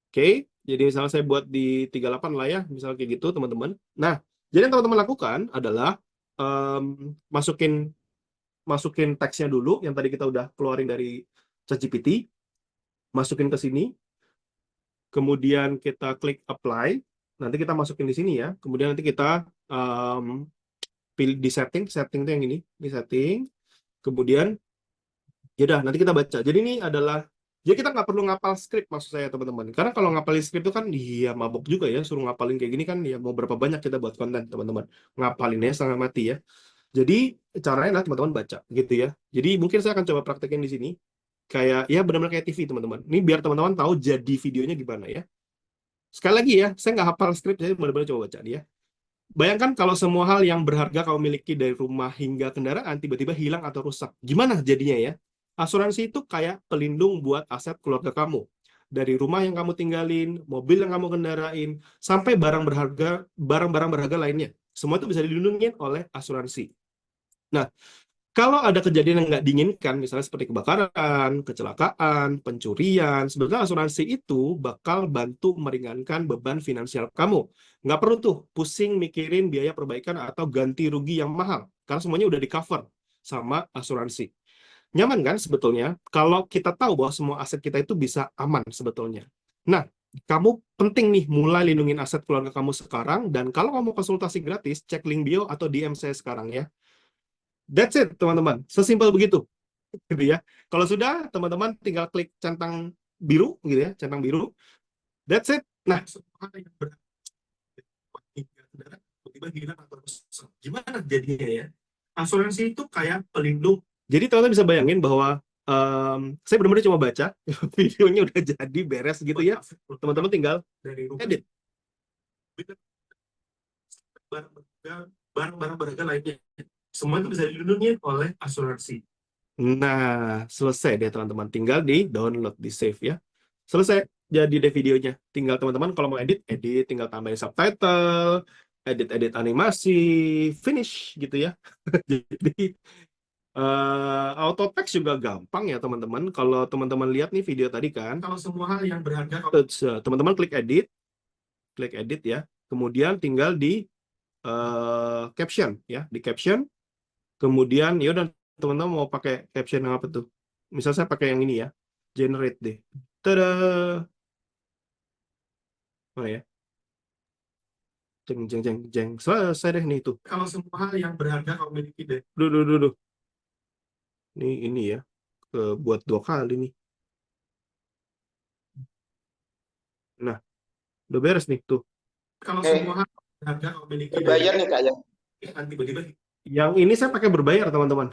Speaker 1: Oke, jadi misalnya saya buat di 38 lah ya, misalnya kayak gitu teman-teman. Nah, jadi yang teman-teman lakukan adalah masukin teksnya dulu, yang tadi kita udah keluarin dari ChatGPT, masukin ke sini, kemudian kita klik apply, nanti kita masukin di sini ya, kemudian nanti kita pilih di setting itu yang ini setting, kemudian ya udah nanti kita baca. Jadi ini adalah, jadi kita nggak perlu ngapal script maksud saya teman-teman, karena kalau ngapalin script itu kan dia mabok juga ya, suruh ngapalin kayak gini kan ya mau berapa banyak kita buat konten teman-teman, ngapalinnya setengah mati ya. Jadi caranya adalah teman-teman baca gitu ya. Jadi mungkin saya akan coba praktekin di sini, kayak ya benar-benar kayak TV teman-teman. Ini biar teman-teman tahu jadi videonya gimana ya. Sekali lagi ya, saya nggak hafal skrip, saya benar-benar coba baca dia. Bayangkan kalau semua hal yang berharga kau miliki dari rumah hingga kendaraan tiba-tiba hilang atau rusak. Gimana jadinya ya? Asuransi itu kayak pelindung buat aset keluarga kamu. Dari rumah yang kamu tinggalin, mobil yang kamu kendarain, sampai barang-barang berharga lainnya. Semua itu bisa dilindungi oleh asuransi. Nah, kalau ada kejadian yang nggak diinginkan, misalnya seperti kebakaran, kecelakaan, pencurian, sebenarnya asuransi itu bakal bantu meringankan beban finansial kamu. Nggak perlu tuh pusing mikirin biaya perbaikan atau ganti rugi yang mahal, karena semuanya udah di-cover sama asuransi. Nyaman kan sebetulnya, kalau kita tahu bahwa semua aset kita itu bisa aman sebetulnya. Nah, kamu penting nih mulai lindungin aset keluarga kamu sekarang, dan kalau kamu konsultasi gratis, cek link bio atau DM saya sekarang ya. That's it, teman-teman. Sesimpel begitu, gitu ya. Kalau sudah, teman-teman tinggal klik centang biru, gitu ya, centang biru. That's it. Nah, semua yang tiba-tiba hilang atau rusak. Gimana jadinya ya? Asuransi itu kayak pelindung. Jadi teman-teman bisa bayangin bahwa saya benar-benar cuma baca, videonya udah jadi beres gitu ya. Teman-teman tinggal edit. Barang-barang berharga lainnya. Semua itu bisa dilindungi oleh asuransi. Nah, selesai deh teman-teman. Tinggal di download, di save ya. Selesai. Jadi deh videonya. Tinggal teman-teman kalau mau edit, edit. Tinggal tambahin subtitle, edit-edit animasi, finish gitu ya. Jadi auto text juga gampang ya teman-teman. Kalau teman-teman lihat nih video tadi kan, kalau semua hal yang berharga, teman-teman klik edit ya. Kemudian tinggal di caption ya, di caption. Kemudian ya udah teman-teman mau pakai caption yang apa tuh? Misal saya pakai yang ini ya, generate deh. Tada. Oh ya, jeng jeng jeng jeng. Selesai deh nih tuh. Kalau semua hal yang berharga kamu miliki deh. Duh, duh, duh, duh. Ini ya, buat 2 kali nih. Nah, udah beres nih tuh. Kalau semua hal yang berharga kamu miliki deh.
Speaker 2: Bayar nih Kak ya.
Speaker 1: Nanti tiba-tiba. Yang ini saya pakai berbayar teman-teman,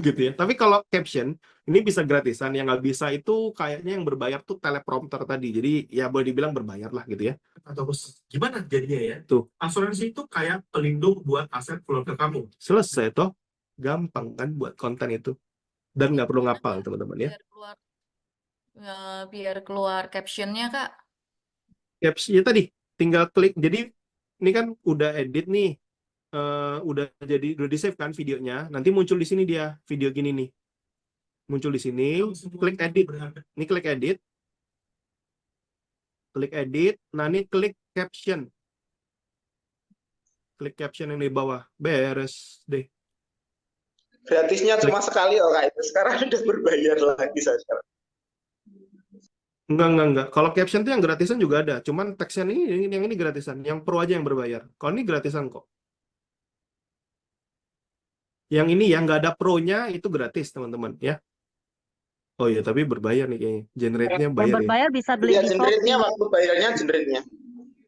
Speaker 1: gitu ya. Tapi kalau caption ini bisa gratisan, yang nggak bisa itu kayaknya yang berbayar tuh teleprompter tadi. Jadi ya boleh dibilang berbayar lah gitu ya. Atau gimana jadinya ya? Tuh, asuransi itu kayak pelindung buat aset keluarga kamu. Selesai toh, gampang kan buat konten itu, dan nggak perlu ngapal teman-teman ya.
Speaker 5: Biar keluar captionnya Kak.
Speaker 1: Captionnya tadi tinggal klik. Jadi ini kan udah edit nih. Udah di save kan videonya, nanti muncul di sini dia video gini nih, muncul di sini, klik edit, ini klik edit, nah ini klik caption yang di bawah, beres deh.
Speaker 2: Gratisnya cuma sekali oh Kak itu. Sekarang udah berbayar lagi saya sekarang.
Speaker 1: Enggak. Kalau caption tuh yang gratisan juga ada, cuman teksnya ini yang ini gratisan, yang pro aja yang berbayar. Kalau ini gratisan kok. Yang ini yang nggak ada pro-nya itu gratis teman-teman ya. Oh iya, tapi berbayar nih kayaknya. Generate-nya
Speaker 6: Yang
Speaker 1: bayar ya.
Speaker 6: berbayar bisa beli
Speaker 2: Ya
Speaker 6: di
Speaker 2: generate-nya
Speaker 6: Shopee.
Speaker 2: waktu bayarnya generate-nya.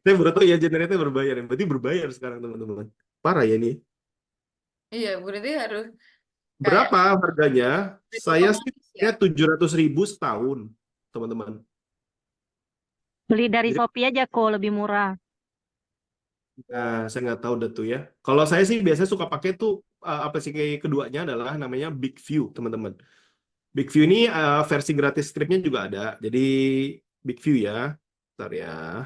Speaker 1: Saya baru tahu ya generate-nya berbayar. Berarti berbayar sekarang teman-teman. Parah ya nih.
Speaker 5: Iya, berarti harus kayak
Speaker 1: Berapa harganya? Saya sih
Speaker 5: otomatis ya.
Speaker 1: 700.000 setahun, teman-teman.
Speaker 6: Beli dari
Speaker 1: Jadi-
Speaker 6: Shopee aja kok lebih murah.
Speaker 1: Nah, saya nggak tahu deh tuh ya. Kalau saya sih biasanya suka pakai tuh aplikasi keduanya adalah namanya Big View, teman-teman. Big View ini versi gratis scriptnya juga ada. Jadi Big View ya. Bentar ya.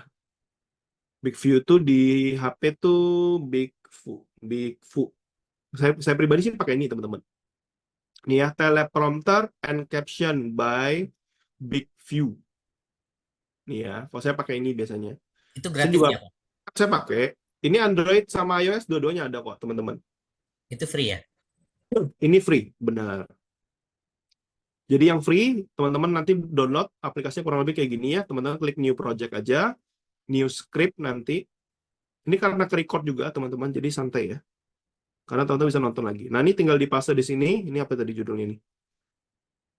Speaker 1: Big View tuh di HP tuh Big View. Saya pribadi sih pakai ini, teman-teman. Ini ya, teleprompter and caption by Big View. Nih ya, kalau saya pakai ini biasanya.
Speaker 7: Itu
Speaker 1: Saya
Speaker 7: gratis
Speaker 1: juga
Speaker 7: ya, Pak?
Speaker 1: saya pakai. Ini Android sama iOS dua-duanya ada kok, teman-teman.
Speaker 7: Itu free ya?
Speaker 1: Ini free, benar. Jadi yang free, teman-teman nanti download aplikasinya kurang lebih kayak gini ya. Teman-teman klik new project aja, new script nanti. Ini karena ke-record juga, teman-teman, jadi santai ya. Karena teman-teman bisa nonton lagi. Nah, ini tinggal dipaste di sini. Ini apa tadi judulnya ini?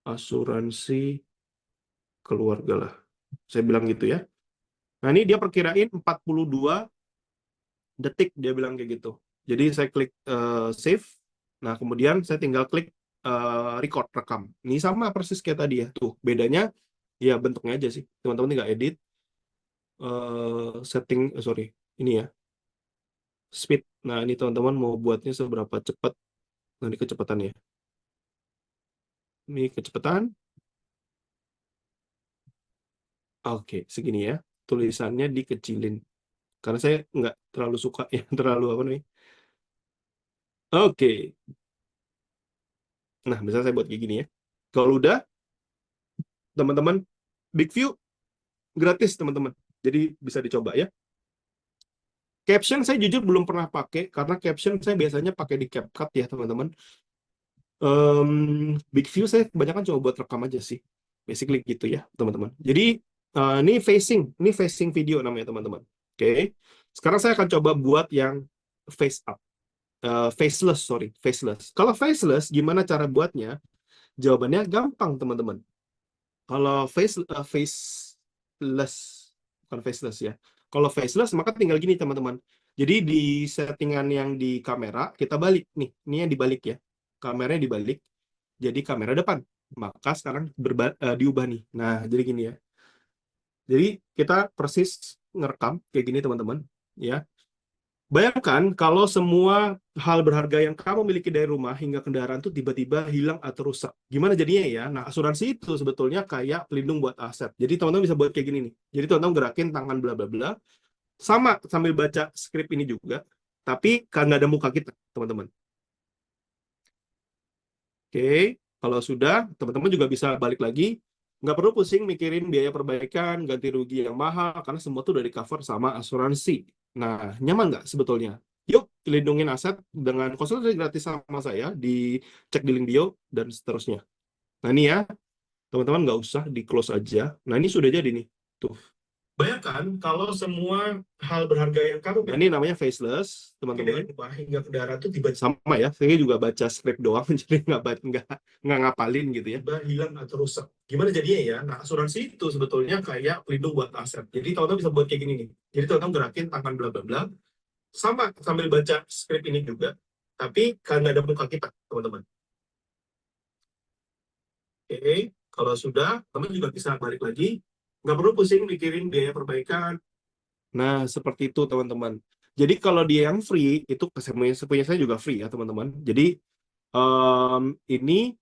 Speaker 1: Asuransi keluarga lah. Saya bilang gitu ya. Nah, ini dia perkirain 42 detik, dia bilang kayak gitu. Jadi saya klik save. Nah, kemudian saya tinggal klik record, rekam. Ini sama persis kayak tadi ya. Tuh, bedanya ya bentuknya aja sih. Teman-teman tinggal edit. Setting, sorry. Ini ya. Speed. Nah, ini teman-teman mau buatnya seberapa cepat. Nah, ini kecepatannya. Ini kecepatan. Oke, segini ya. Tulisannya dikecilin. Karena saya nggak terlalu suka ya, terlalu apa nih. Oke. Nah, misalnya saya buat kayak gini ya. Kalau udah, teman-teman, Big View gratis, teman-teman. Jadi bisa dicoba ya. Caption saya jujur belum pernah pakai, karena caption saya biasanya pakai di CapCut ya, teman-teman. Big View saya kebanyakan cuma buat rekam aja sih. Basically gitu ya, teman-teman. Jadi, ini facing video namanya, teman-teman. Oke. Sekarang saya akan coba buat yang face up. Faceless. Kalau faceless, gimana cara buatnya? Jawabannya gampang, teman-teman. Kalau faceless, bukan faceless ya. Kalau faceless, maka tinggal gini, teman-teman. Jadi di settingan yang di kamera, kita balik nih. Ini yang dibalik ya. Kameranya dibalik, jadi kamera depan. Maka sekarang diubah nih. Nah, jadi gini ya. Jadi kita persis ngerekam kayak gini, teman-teman. Ya. Bayangkan kalau semua hal berharga yang kamu miliki dari rumah hingga kendaraan itu tiba-tiba hilang atau rusak. Gimana jadinya ya? Nah, asuransi itu sebetulnya kayak pelindung buat aset. Jadi teman-teman bisa buat kayak gini nih. Jadi teman-teman gerakin tangan bla bla bla. Sama sambil baca skrip ini juga. Tapi kan nggak ada muka kita, teman-teman. Oke, kalau sudah, teman-teman juga bisa balik lagi. Nggak perlu pusing mikirin biaya perbaikan, ganti rugi yang mahal, karena semua itu udah di-cover sama asuransi. Nah, nyaman nggak sebetulnya? Yuk, lindungin aset dengan konsultasi gratis sama saya, cek di link bio, dan seterusnya. Nah, ini ya, teman-teman nggak usah di-close aja. Nah, ini sudah jadi nih. Tuh. Bayangkan kalau semua hal berharga yang kamu... Nah, ini namanya faceless, teman-teman. Hingga kendaraan itu tiba sama ya. Saya juga baca skrip doang, jadi nggak ngapalin gitu ya. Hilang atau rusak. Gimana jadinya ya? Nah, asuransi itu sebetulnya kayak pelindung buat aset. Jadi teman-teman bisa buat kayak gini nih. Jadi teman-teman gerakin tangan bla bla bla. Sama sambil baca skrip ini juga. Tapi kan nggak ada muka kita, teman-teman. Oke, kalau sudah, teman juga bisa balik lagi. Nggak perlu pusing mikirin biaya perbaikan. Nah, seperti itu teman-teman. Jadi kalau dia yang free, itu punya saya juga free ya teman-teman. Jadi ini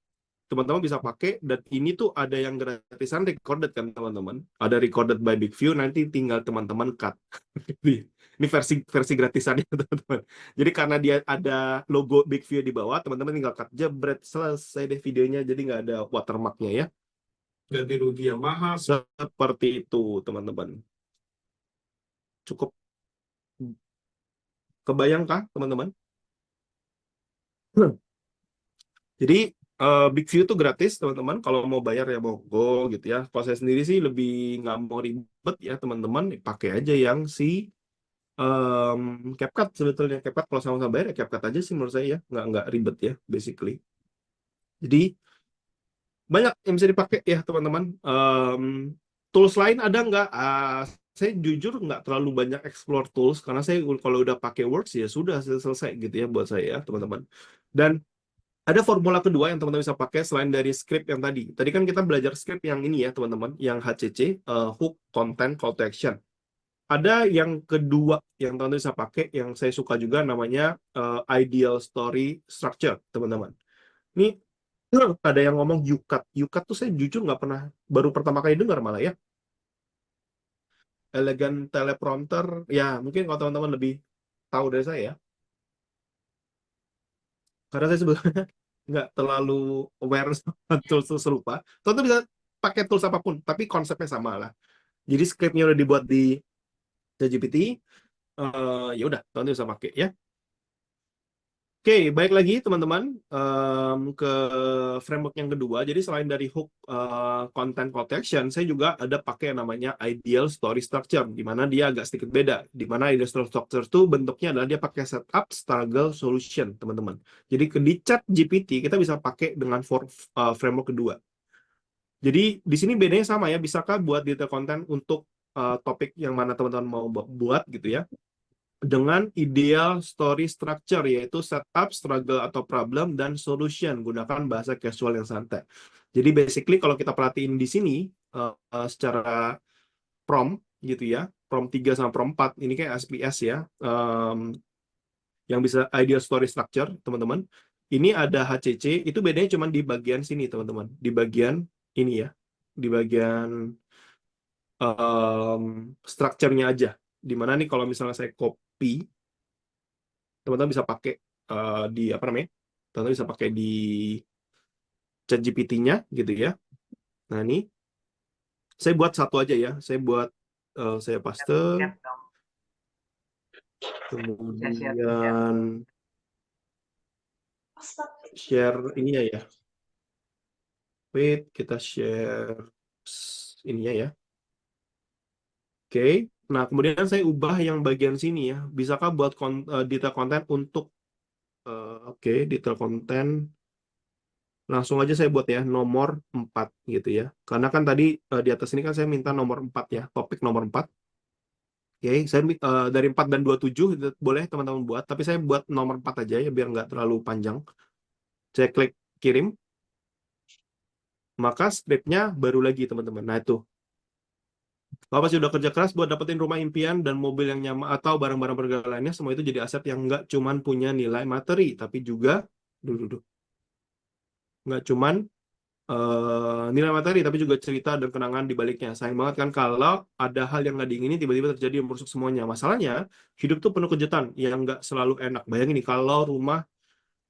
Speaker 1: teman-teman bisa pakai, dan ini tuh ada yang gratisan recorded kan teman-teman. Ada recorded by BigView, nanti tinggal teman-teman cut. Ini versi gratisannya teman-teman. Jadi karena dia ada logo BigView di bawah, teman-teman tinggal cut, jebret, selesai deh videonya, jadi nggak ada watermarknya ya. Ganti rugi yang mahal, seperti itu teman-teman. Cukup kebayangkah teman-teman? Jadi Big View itu gratis teman-teman. Kalau mau bayar ya monggo gitu ya. Kalau saya sendiri sih lebih nggak mau ribet ya teman-teman. Pakai aja yang si CapCut sebetulnya. CapCut kalau sama-sama bayar ya CapCut aja sih menurut saya ya. Nggak ribet ya basically. Jadi banyak yang bisa dipakai ya teman-teman. Tools lain ada nggak? Saya jujur nggak terlalu banyak explore tools karena saya kalau udah pakai Works ya sudah selesai gitu ya buat saya ya teman-teman. Dan ada formula kedua yang teman-teman bisa pakai selain dari script yang tadi. Tadi kan kita belajar script yang ini ya teman-teman, yang HCC, hook, content, call to action. Ada yang kedua yang teman-teman bisa pakai yang saya suka juga namanya ideal story structure teman-teman. Ini ada yang ngomong UCut. UCut tuh saya jujur nggak pernah, baru pertama kali dengar malah ya. Elegant teleprompter, ya mungkin kalau teman-teman lebih tahu dari saya ya. Karena saya sebenarnya nggak terlalu aware sama tools serupa. Teman-teman bisa pakai tools apapun, tapi konsepnya sama lah. Jadi scriptnya udah dibuat di ChatGPT, ya udah teman-teman bisa pakai ya. Oke, baik lagi teman-teman ke framework yang kedua. Jadi selain dari hook, content call to action, saya juga ada pakai yang namanya ideal story structure, di mana dia agak sedikit beda. Di mana ideal story structure itu bentuknya adalah dia pakai setup, struggle, solution, teman-teman. Jadi di ChatGPT kita bisa pakai dengan framework kedua. Jadi di sini bedanya sama ya, bisakah buat detail konten untuk topik yang mana teman-teman mau buat gitu ya, dengan ideal story structure, yaitu setup, struggle atau problem, dan solution. Gunakan bahasa casual yang santai. Jadi basically kalau kita perhatiin di sini secara prompt gitu ya, prompt 3 sama prompt 4, ini kayak SPS ya, yang bisa ideal story structure, teman-teman. Ini ada HCC, itu bedanya cuma di bagian sini, teman-teman. Di bagian ini ya, di bagian structure-nya aja. Dimana nih kalau misalnya saya copy, teman-teman bisa pakai di apa namanya? Teman-teman bisa pakai di ChatGPT-nya gitu ya. Nah, ini saya buat satu aja ya. Saya paste. Kemudian share ininya ya. Wait, kita share ininya ya. Oke. Nah, kemudian saya ubah yang bagian sini ya. Bisakah buat detail konten untuk oke, detail konten. Langsung aja saya buat ya nomor 4 gitu ya. Karena kan tadi di atas ini kan saya minta nomor 4 ya, topik nomor 4. Oke, saya dari 4 dan 27 itu boleh teman-teman buat, tapi saya buat nomor 4 aja ya biar nggak terlalu panjang. Saya klik kirim. Maka script-nya baru lagi teman-teman. Nah, itu. Bapak pasti udah kerja keras buat dapetin rumah impian dan mobil yang nyaman atau barang-barang berharga lainnya. Semua itu jadi aset yang nggak cuman punya nilai materi, tapi juga nggak cuman nilai materi, tapi juga cerita dan kenangan di baliknya. Sayang banget kan kalau ada hal yang nggak diingini tiba-tiba terjadi yang merusak semuanya. Masalahnya, hidup tuh penuh kejutan yang nggak selalu enak. Bayangin nih, kalau rumah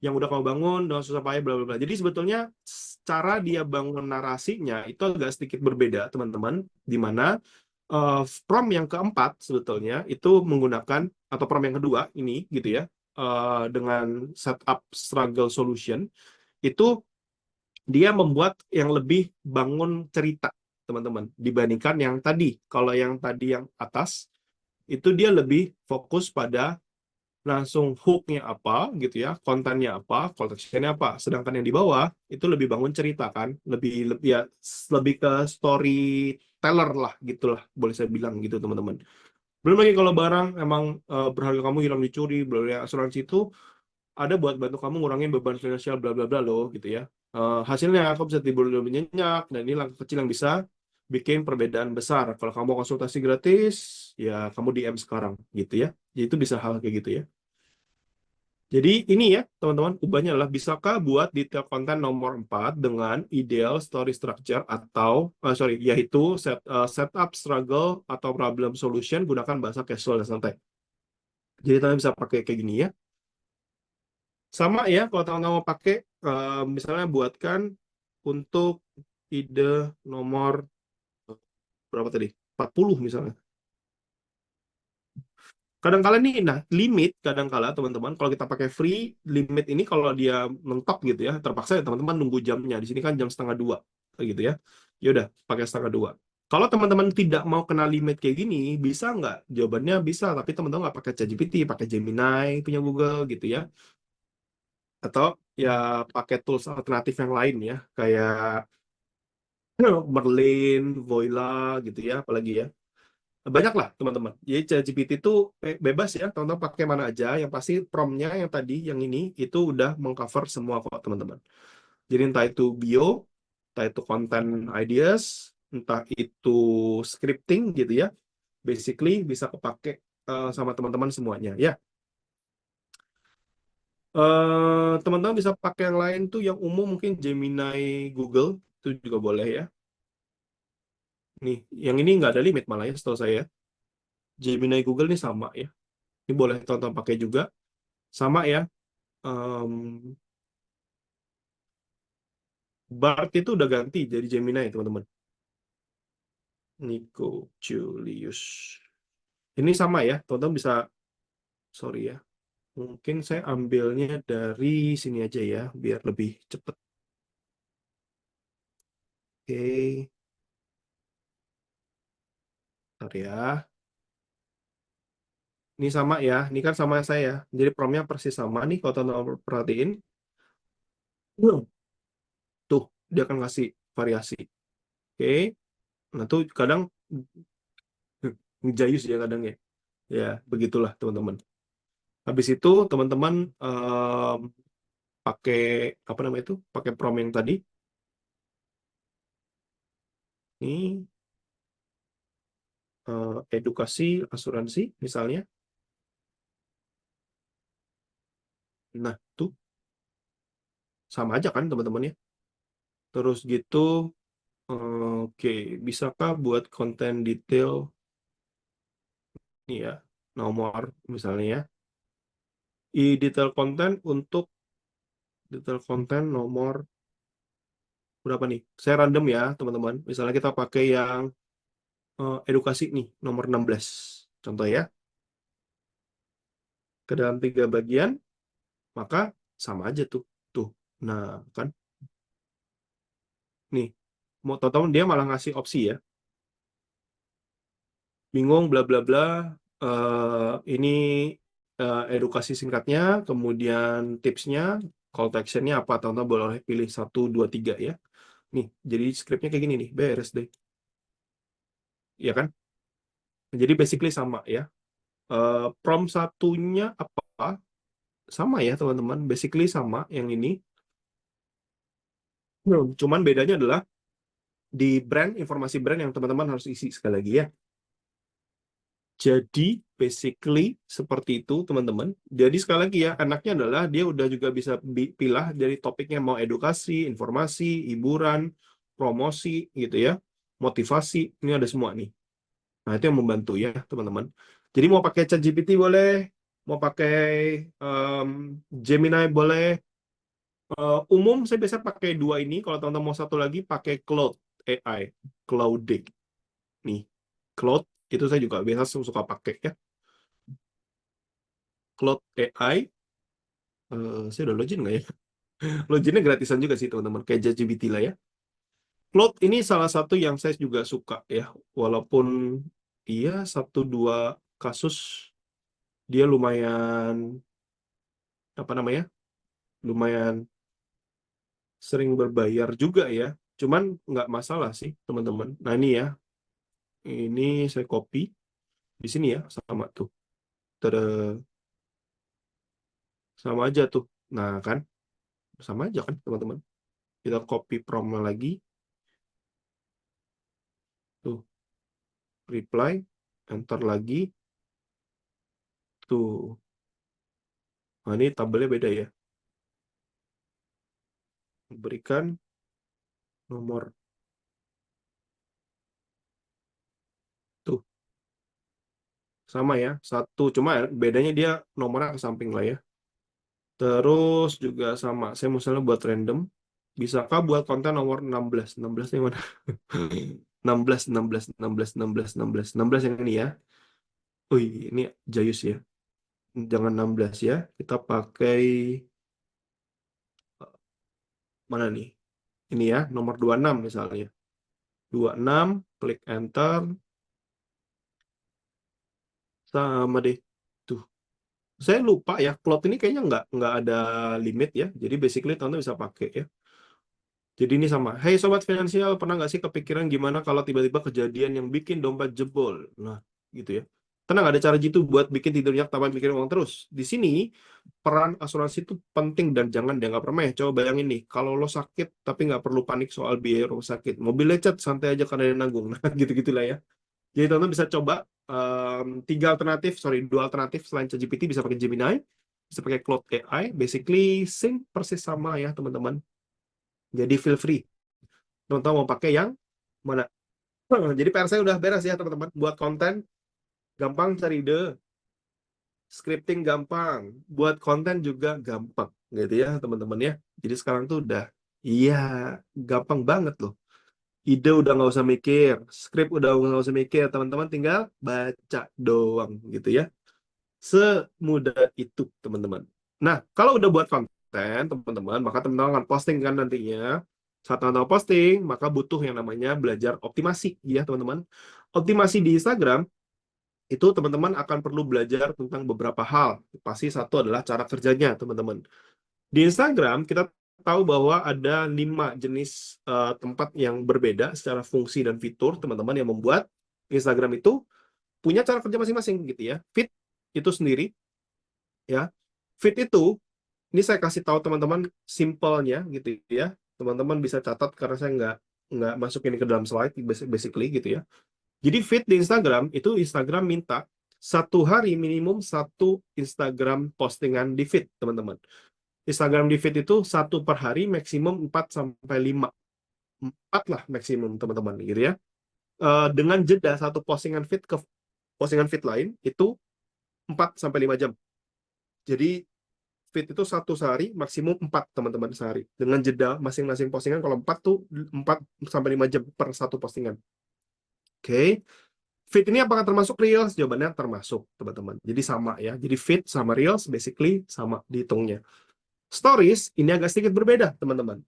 Speaker 1: yang udah kamu bangun dengan susah payah, bla bla bla. Jadi sebetulnya cara dia bangun narasinya itu agak sedikit berbeda, teman-teman. Di mana prompt yang keempat sebetulnya itu menggunakan, atau prompt yang kedua ini gitu ya, dengan setup struggle solution, itu dia membuat yang lebih bangun cerita, teman-teman, dibandingkan yang tadi. Kalau yang tadi yang atas, itu dia lebih fokus pada langsung hook-nya apa, gitu ya, kontennya apa, call to action-nya apa. Sedangkan yang di bawah, itu lebih bangun cerita, kan. Lebih ya, lebih ke storyteller lah, gitulah, boleh saya bilang gitu, teman-teman. Belum lagi kalau barang emang berharga kamu hilang dicuri, belum ya, asuransi itu ada buat bantu kamu ngurangin beban finansial bla bla bla loh gitu ya. Hasilnya aku bisa tidur lebih nyenyak, dan ini langkah kecil yang bisa bikin perbedaan besar. Kalau kamu konsultasi gratis, ya kamu DM sekarang gitu ya. Jadi itu bisa hal kayak gitu ya. Jadi ini ya teman-teman, ubahnya adalah bisakah buat detail konten nomor 4 dengan ideal story structure atau yaitu setup, struggle atau problem solution, gunakan bahasa casual dan santai. Jadi teman bisa pakai kayak gini ya. Sama ya, kalau teman-teman mau pakai, misalnya buatkan untuk ide nomor berapa tadi? 40 misalnya. Kadang-kala nih, nah limit kadang-kala teman-teman, kalau kita pakai free, limit ini kalau dia mentok gitu ya, terpaksa ya teman-teman nunggu jamnya. Di sini kan jam setengah 2, gitu ya. Ya udah, pakai setengah 2. Kalau teman-teman tidak mau kena limit kayak gini, bisa nggak? Jawabannya bisa, tapi teman-teman nggak pakai ChatGPT, pakai Gemini punya Google gitu ya. Atau ya pakai tools alternatif yang lain ya, kayak Merlin, Voila gitu ya, apalagi ya. Banyak lah teman-teman. Jadi ChatGPT itu bebas ya, teman-teman pakai mana aja. Yang pasti prompt-nya yang tadi, yang ini, itu udah mengcover semua kok teman-teman. Jadi entah itu bio, entah itu content ideas, entah itu scripting gitu ya. Basically bisa kepake sama teman-teman semuanya ya. Teman-teman bisa pakai yang lain tuh, yang umum mungkin Gemini Google, itu juga boleh ya. Nih, yang ini nggak ada limit malah ya setahu saya. Gemini Google ini sama ya. Ini boleh tonton pakai juga. Sama ya. Bart itu udah ganti jadi Gemini teman-teman. Nico Julius. Ini sama ya, teman-teman bisa, sorry ya. Mungkin saya ambilnya dari sini aja ya, biar lebih cepet. Oke. Bentar ya. Ini sama ya, ini kan sama saya. Jadi promnya persis sama nih, kalau teman-teman perhatiin. Tuh, dia akan ngasih variasi. Oke. Nah, tuh kadang ngejayus ya kadang ya. Ya, begitulah teman-teman. Habis itu teman-teman pakai apa namanya itu? Pakai prom yang tadi. Ini edukasi asuransi misalnya. Nah, tuh sama aja kan teman-teman ya. Terus gitu, oke, bisakah buat konten detail nih ya, nomor misalnya ya. Detail konten untuk detail konten nomor berapa nih? Saya random ya, teman-teman. Misalnya kita pakai yang edukasi nih, nomor 16. Contoh ya. Ke dalam 3 bagian, maka sama aja tuh. Tuh. Nah, kan. Nih, mau tahu dia malah ngasih opsi ya. Bingung bla bla bla. Ini edukasi singkatnya, kemudian tipsnya, call to action-nya apa, teman-teman boleh pilih 1, 2, 3 ya. Nih, jadi scriptnya kayak gini nih, beres deh. Iya kan? Jadi basically sama ya. Prompt satunya apa? Sama ya teman-teman, basically sama yang ini. Cuman bedanya adalah di brand, informasi brand yang teman-teman harus isi sekali lagi ya. Jadi basically seperti itu teman-teman. Jadi sekali lagi ya, enaknya adalah dia udah juga bisa pilih dari topiknya, mau edukasi, informasi, hiburan, promosi gitu ya, motivasi, ini ada semua nih. Nah itu yang membantu ya teman-teman. Jadi mau pakai ChatGPT boleh, mau pakai Gemini boleh. Umum saya biasa pakai dua ini. Kalau teman-teman mau satu lagi pakai Claude AI, Claude nih, Claude itu saya juga biasa suka pakai ya. Claude AI, saya udah login nggak ya? Loginnya gratisan juga sih teman-teman, kayak ChatGPT lah ya. Claude ini salah satu yang saya juga suka ya, walaupun iya 1-2 kasus dia lumayan apa namanya, lumayan sering berbayar juga ya. Cuman nggak masalah sih teman-teman. Nah ini ya, ini saya copy di sini ya, sama tuh. Tada, sama aja tuh. Nah kan, sama aja kan teman-teman. Kita copy prompt lagi. Tuh, reply, enter lagi. Tuh. Nah ini tabelnya beda ya. Berikan nomor. Tuh, sama ya. Satu, cuma bedanya dia nomornya ke samping lah ya. Terus juga sama. Saya misalnya buat random. Bisakah buat konten nomor 16? 16 yang mana? 16, 16, 16, 16, 16. 16 yang ini ya. Wih, ini Jayus ya. Jangan 16 ya. Kita pakai mana nih? Ini ya, nomor 26 misalnya. 26, klik enter. Sama deh. Tuh. Saya lupa ya, Claude ini kayaknya nggak ada limit ya. Jadi basically teman-teman bisa pakai ya. Jadi ini sama. Hey sobat finansial, pernah nggak sih kepikiran gimana kalau tiba-tiba kejadian yang bikin dompet jebol? Nah, gitu ya. Tenang, ada cara jitu buat bikin tidur nyenyak tanpa mikirin uang terus. Di sini peran asuransi itu penting dan jangan dianggap remeh. Coba bayangin nih, kalau lo sakit tapi nggak perlu panik soal biaya rumah sakit, mobil lecet santai aja karena ada yang nanggung. Nah, gitu-gitulah ya. Jadi teman-teman bisa coba 2 alternatif selain ChatGPT, bisa pakai Gemini, bisa pakai Claude AI. Basically same persis sama ya teman-teman. Jadi feel free. Teman-teman mau pakai yang mana? Jadi PR saya udah beres ya teman-teman. Buat konten gampang cari ide, scripting gampang, buat konten juga gampang, gitu ya teman-teman ya. Jadi sekarang tuh udah, iya gampang banget loh. Ide udah nggak usah mikir, script udah nggak usah mikir, teman-teman tinggal baca doang gitu ya. Semudah itu teman-teman. Nah kalau udah buat konten teman-teman, maka teman-teman akan posting kan nantinya. Saat teman-teman posting, maka butuh yang namanya belajar optimasi ya teman-teman. Optimasi di Instagram itu teman-teman akan perlu belajar tentang beberapa hal. Pasti satu adalah cara kerjanya, teman-teman. Di Instagram, kita tahu bahwa ada 5 jenis tempat yang berbeda secara fungsi dan fitur, teman-teman, yang membuat Instagram itu punya cara kerja masing-masing, gitu ya. Feed itu sendiri, ya. Feed itu, ini saya kasih tahu teman-teman simpelnya, gitu ya. Teman-teman bisa catat karena saya nggak masukin ke dalam slide, basically, gitu ya. Jadi feed di Instagram, itu Instagram minta 1 hari minimum 1 Instagram postingan di feed, teman-teman. Instagram di feed itu 1 per hari, maksimum 4-5. 4 lah maksimum, teman-teman, gitu ya. Dengan jeda 1 postingan feed ke postingan feed lain, itu 4-5 jam. Jadi feed itu 1 sehari, maksimum 4, teman-teman, sehari. Dengan jeda masing-masing postingan, kalau 4 tuh 4-5 jam per 1 postingan. Oke. Feed ini apakah termasuk Reels? Jawabannya termasuk, teman-teman. Jadi sama ya. Jadi feed sama Reels basically sama dihitungnya. Stories ini agak sedikit berbeda, teman-teman.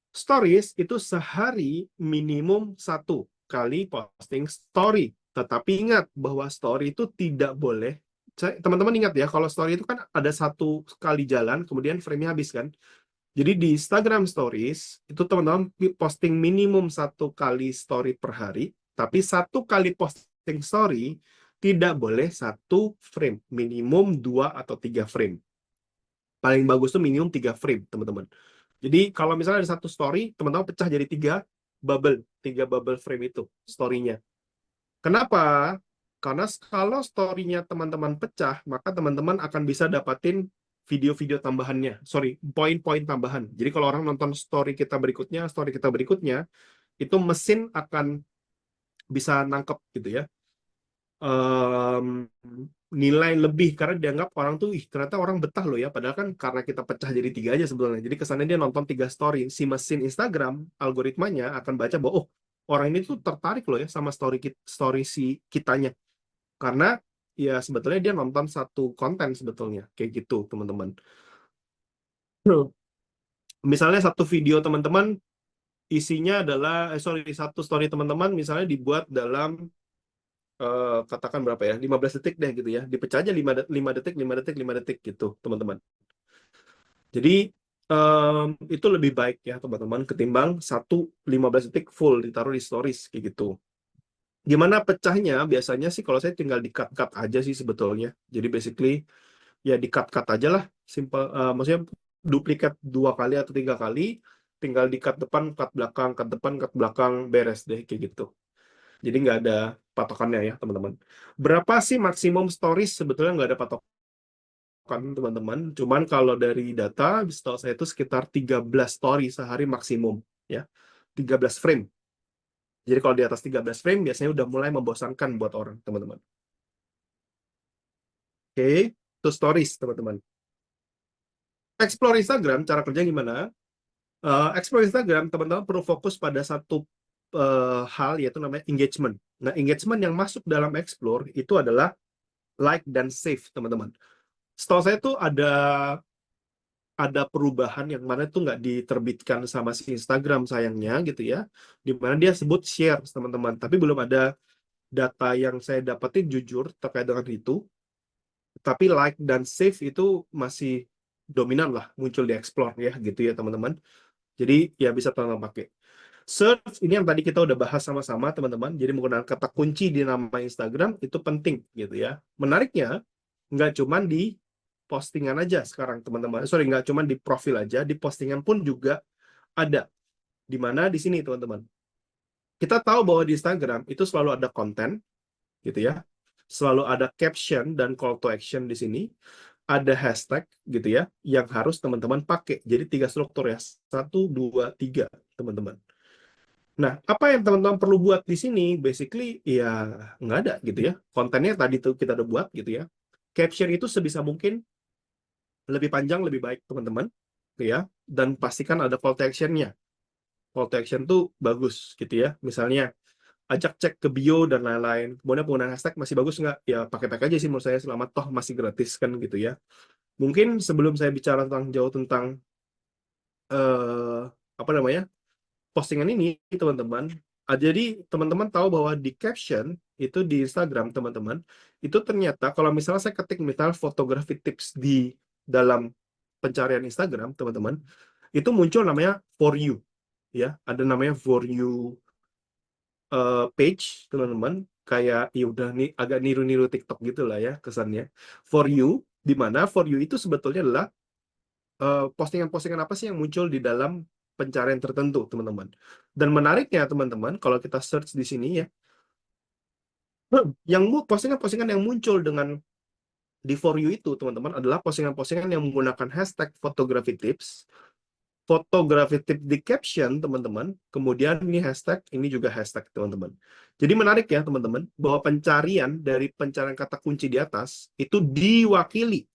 Speaker 1: Stories itu sehari minimum 1 kali posting story. Tetapi ingat bahwa story itu tidak boleh. Teman-teman ingat ya, kalau story itu kan ada 1 kali jalan, kemudian frame-nya habis kan. Jadi di Instagram Stories, itu teman-teman posting minimum 1 kali story per hari, tapi 1 kali posting story tidak boleh 1 frame, minimum 2 atau 3 frame. Paling bagus tuh minimum 3 frame, teman-teman. Jadi kalau misalnya ada 1 story, teman-teman pecah jadi 3, tiga bubble frame itu story-nya. Kenapa? Karena kalau story-nya teman-teman pecah, maka teman-teman akan bisa dapatin video-video tambahannya. Sorry, poin-poin tambahan. Jadi kalau orang nonton story kita berikutnya, itu mesin akan bisa nangkep gitu ya. Nilai lebih karena dianggap orang tuh, ternyata orang betah loh ya. Padahal kan karena kita pecah jadi 3 aja sebetulnya. Jadi kesannya dia nonton 3 story. Si mesin Instagram, algoritmanya akan baca bahwa, oh, orang ini tuh tertarik loh ya sama story si kitanya. Karena ya sebetulnya dia nonton satu konten sebetulnya. Kayak gitu, teman-teman. Misalnya satu video teman-teman isinya adalah, satu story teman-teman misalnya dibuat dalam katakan berapa ya, 15 detik deh gitu ya, dipecah aja 5 detik, 5 detik, 5 detik gitu teman-teman. Jadi itu lebih baik ya teman-teman ketimbang 15 detik full ditaruh di stories kayak gitu. Gimana pecahnya? Biasanya sih kalau saya tinggal di-cut-cut aja sih sebetulnya. Jadi basically ya di-cut-cut aja lah, simple. Maksudnya duplikat 2 kali atau 3 kali, tinggal di-cut depan, cut belakang, cut depan, cut belakang, beres deh kayak gitu. Jadi nggak ada patokannya ya teman-teman. Berapa sih maksimum stories? Sebetulnya nggak ada patokan teman-teman. Cuman kalau dari data, setahu saya itu sekitar 13 story sehari maksimum ya. 13 frame. Jadi kalau di atas 13 frame biasanya udah mulai membosankan buat orang teman-teman. Oke, itu stories teman-teman. Explore Instagram, cara kerja gimana? Explore Instagram, teman-teman perlu fokus pada satu hal, yaitu namanya engagement. Nah, engagement yang masuk dalam Explore itu adalah like dan save, teman-teman. Setahu saya tuh ada perubahan yang mana tuh nggak diterbitkan sama si Instagram sayangnya gitu ya, di mana dia sebut share, teman-teman. Tapi belum ada data yang saya dapetin jujur terkait dengan itu. Tapi like dan save itu masih dominan lah muncul di Explore ya gitu ya teman-teman. Jadi ya bisa teman-teman pakai. Search ini yang tadi kita udah bahas sama-sama teman-teman. Jadi menggunakan kata kunci di nama Instagram itu penting gitu ya. Menariknya nggak cuma di postingan aja sekarang teman-teman. Sorry, nggak cuma di profil aja, di postingan pun juga ada. Di mana di sini teman-teman. Kita tahu bahwa di Instagram itu selalu ada konten gitu ya. Selalu ada caption dan call to action di sini. Ada hashtag gitu ya yang harus teman-teman pakai. Jadi 3 struktur ya. 1, 2, 3 teman-teman. Nah, apa yang teman-teman perlu buat di sini, basically ya nggak ada gitu ya. Kontennya tadi tuh kita udah buat gitu ya. Caption itu sebisa mungkin lebih panjang, lebih baik teman-teman. Ya, dan pastikan ada call to action-nya. Call to action tuh bagus gitu ya. Misalnya, ajak cek ke bio dan lain-lain. Kemudian penggunaan hashtag masih bagus nggak? Ya pakai-pakai aja sih menurut saya, selama toh masih gratis kan gitu ya. Mungkin sebelum saya bicara jauh tentang apa namanya, postingan ini teman-teman, jadi teman-teman tahu bahwa di caption itu di Instagram teman-teman itu ternyata kalau misalnya saya ketik misal fotografi tips di dalam pencarian Instagram teman-teman, itu muncul namanya for you ya, ada namanya for you page teman-teman, kayak ya udah nih agak niru-niru TikTok gitu lah ya kesannya. For you, di mana for you itu sebetulnya adalah postingan-postingan apa sih yang muncul di dalam pencarian tertentu, teman-teman. Dan menariknya, teman-teman, kalau kita search di sini ya, yang postingan-postingan yang muncul dengan di For You itu, teman-teman, adalah postingan-postingan yang menggunakan hashtag fotografi tips di caption, teman-teman. Kemudian ini hashtag, ini juga hashtag, teman-teman. Jadi menarik ya, teman-teman, bahwa pencarian dari pencarian kata kunci di atas itu diwakili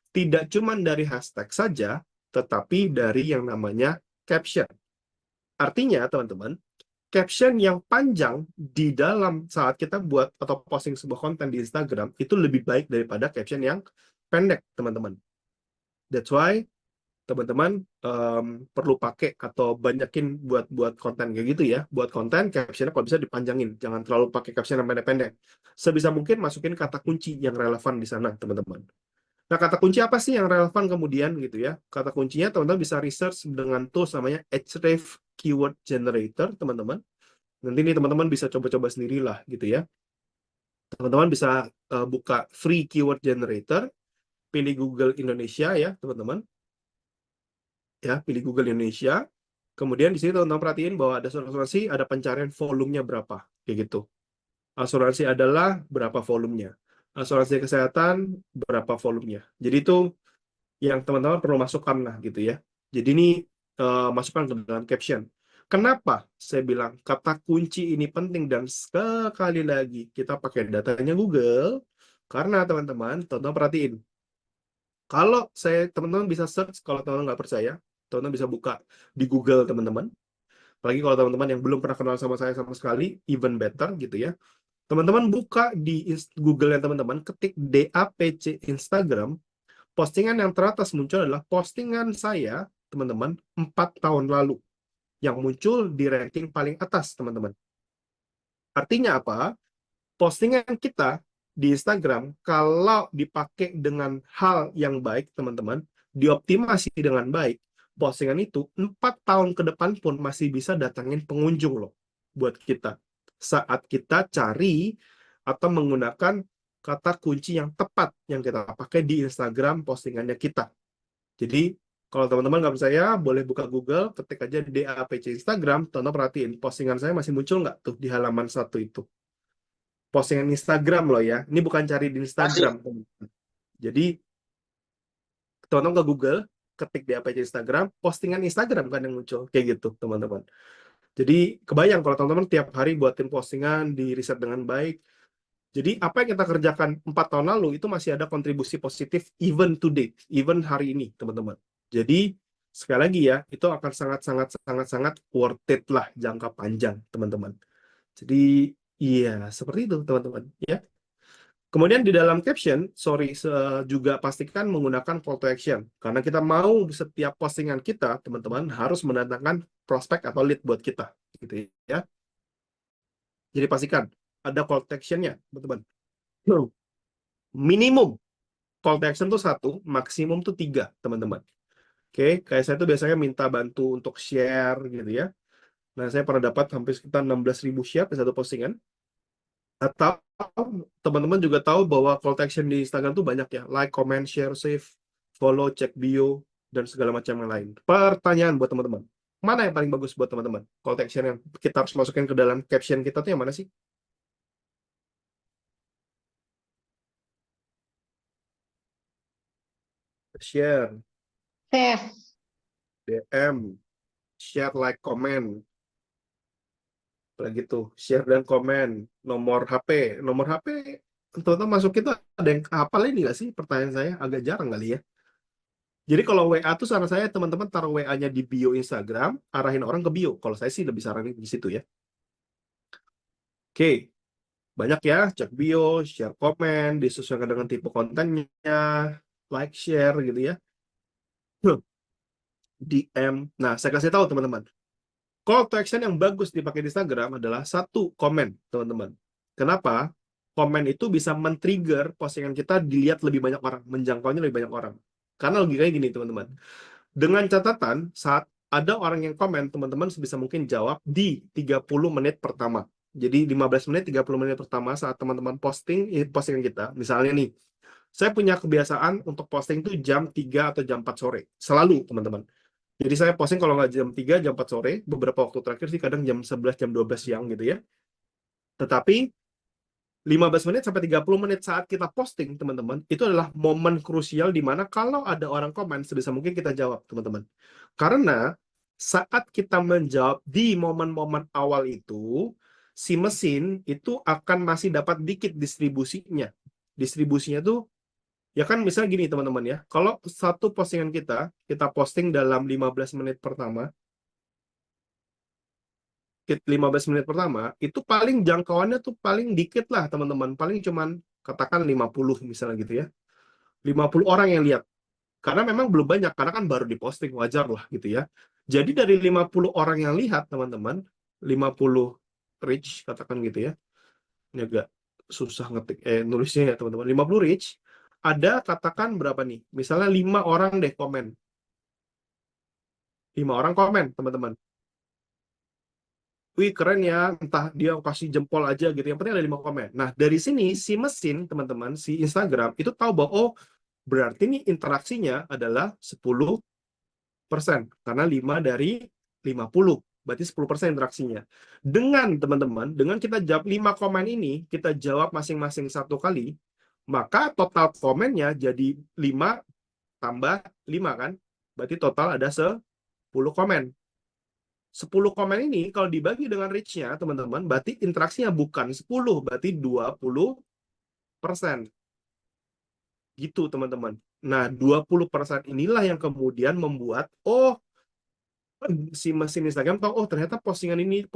Speaker 1: tidak cuma dari hashtag saja, tetapi dari yang namanya caption. Artinya, teman-teman, caption yang panjang di dalam saat kita buat atau posting sebuah konten di Instagram itu lebih baik daripada caption yang pendek, teman-teman. That's why teman-teman perlu pakai atau banyakin buat konten kayak gitu ya. Buat konten, captionnya kalau bisa dipanjangin. Jangan terlalu pakai caption yang pendek-pendek. Sebisa mungkin masukin kata kunci yang relevan di sana, teman-teman. Nah, kata kunci apa sih yang relevan kemudian gitu ya? Kata kuncinya teman-teman bisa research dengan tools namanya Ahrefs Keyword Generator, teman-teman. Nanti nih teman-teman bisa coba-coba sendirilah gitu ya. Teman-teman bisa buka free keyword generator, pilih Google Indonesia ya, teman-teman. Ya, pilih Google Indonesia. Kemudian di sini teman-teman perhatiin bahwa ada asuransi, ada pencarian volumenya berapa, kayak gitu. Asuransi adalah berapa volumenya. Asuransi kesehatan berapa volumenya. Jadi itu yang teman-teman perlu masukkan lah gitu ya. Jadi ini masukkan ke dalam caption. Kenapa saya bilang kata kunci ini penting dan sekali lagi kita pakai datanya Google? Karena teman-teman perhatiin. Kalau teman-teman bisa search, kalau teman-teman nggak percaya, teman-teman bisa buka di Google teman-teman. Apalagi kalau teman-teman yang belum pernah kenal sama saya sama sekali, even better gitu ya. Teman-teman buka di Google ya teman-teman, ketik DAPC Instagram, postingan yang teratas muncul adalah postingan saya, teman-teman, 4 tahun lalu. Yang muncul di ranking paling atas, teman-teman. Artinya apa? Postingan kita di Instagram, kalau dipakai dengan hal yang baik, teman-teman, dioptimasi dengan baik, postingan itu 4 tahun ke depan pun masih bisa datangin pengunjung loh buat kita. Saat kita cari atau menggunakan kata kunci yang tepat yang kita pakai di Instagram postingannya kita. Jadi, kalau teman-teman nggak percaya, boleh buka Google, ketik aja DAPC Instagram, teman-teman perhatiin, postingan saya masih muncul nggak tuh di halaman 1 itu. Postingan Instagram loh ya, ini bukan cari di Instagram. Teman-teman. Jadi, teman-teman ke Google, ketik DAPC Instagram, postingan Instagram kan yang muncul, kayak gitu teman-teman. Jadi, kebayang kalau teman-teman tiap hari buatin postingan, di riset dengan baik. Jadi, apa yang kita kerjakan 4 tahun lalu, itu masih ada kontribusi positif even today, even hari ini, teman-teman. Jadi, sekali lagi ya, itu akan sangat-sangat worth it lah jangka panjang, teman-teman. Jadi, iya, seperti itu, teman-teman. Ya. Kemudian di dalam caption, juga pastikan menggunakan call to action. Karena kita mau setiap postingan kita, teman-teman, harus mendatangkan prospek atau lead buat kita. Gitu ya. Jadi pastikan ada call to action-nya, teman-teman. Minimum call to action tuh 1, maksimum tuh 3, teman-teman. Oke, kayak saya tuh biasanya minta bantu untuk share gitu ya. Nah, saya pernah dapat hampir sekitar 16.000 share di satu postingan. Atau teman-teman juga tahu bahwa call to action di Instagram tuh banyak ya. Like, comment, share, save, follow, cek bio, dan segala macam yang lain. Pertanyaan buat teman-teman. Mana yang paling bagus buat teman-teman? Call to action yang kita harus masukin ke dalam caption kita tuh yang mana sih? Share,
Speaker 3: Save.
Speaker 1: DM, share, like, comment. Lagi tuh, share dan komen. Nomor HP. Nomor HP, teman-teman masuk itu ada yang hafal ini nggak sih? Pertanyaan saya agak jarang kali ya. Jadi kalau WA tuh saran saya teman-teman taruh WA-nya di bio Instagram, arahin orang ke bio. Kalau saya sih lebih saranin di situ ya. Oke. Banyak ya, cek bio, share komen, disesuaikan dengan tipe kontennya, like, share gitu ya. DM. Nah, saya kasih tahu teman-teman. Call to action yang bagus dipakai di Instagram adalah 1, komen, teman-teman. Kenapa? Komen itu bisa men-trigger postingan kita dilihat lebih banyak orang, menjangkaunya lebih banyak orang. Karena logikanya gini, teman-teman. Dengan catatan, saat ada orang yang komen, teman-teman sebisa mungkin jawab di 30 menit pertama. Jadi 15 menit, 30 menit pertama saat teman-teman postingan kita. Misalnya nih, saya punya kebiasaan untuk posting itu jam 3 atau jam 4 sore. Selalu, teman-teman. Jadi saya posting kalau nggak jam 3, jam 4 sore, beberapa waktu terakhir sih kadang jam 11, jam 12 siang gitu ya. Tetapi 15 menit sampai 30 menit saat kita posting, teman-teman, itu adalah momen krusial di mana kalau ada orang komen, sebisa mungkin kita jawab, teman-teman. Karena saat kita menjawab di momen-momen awal itu, si mesin itu akan masih dapat dikit distribusinya. Distribusinya tuh ya kan misalnya gini teman-teman ya, kalau satu postingan kita posting dalam 15 menit pertama, 15 menit pertama, itu paling jangkauannya tuh paling dikit lah teman-teman, paling cuman katakan 50 misalnya gitu ya. 50 orang yang lihat. Karena memang belum banyak, karena kan baru diposting, wajar lah gitu ya. Jadi dari 50 orang yang lihat teman-teman, 50 reach, katakan gitu ya. Ini agak susah nulisnya ya teman-teman. 50 reach, ada katakan berapa nih? Misalnya 5 orang deh komen. 5 orang komen, teman-teman. Wih, keren ya, entah dia kasih jempol aja gitu. Yang penting ada 5 komen. Nah, dari sini si mesin, teman-teman, si Instagram, itu tahu bahwa, oh, berarti nih interaksinya adalah 10%. Karena 5 dari 50, berarti 10% interaksinya. Dengan teman-teman, dengan kita jawab 5 komen ini, kita jawab masing-masing 1 kali, maka total komennya jadi 5 tambah 5 kan? Berarti total ada 10 komen. 10 komen ini kalau dibagi dengan reach-nya, teman-teman, berarti interaksinya bukan 10, berarti 20%. Gitu, teman-teman. Nah, 20% inilah yang kemudian membuat, si mesin Instagram tahu, ternyata postingan ini,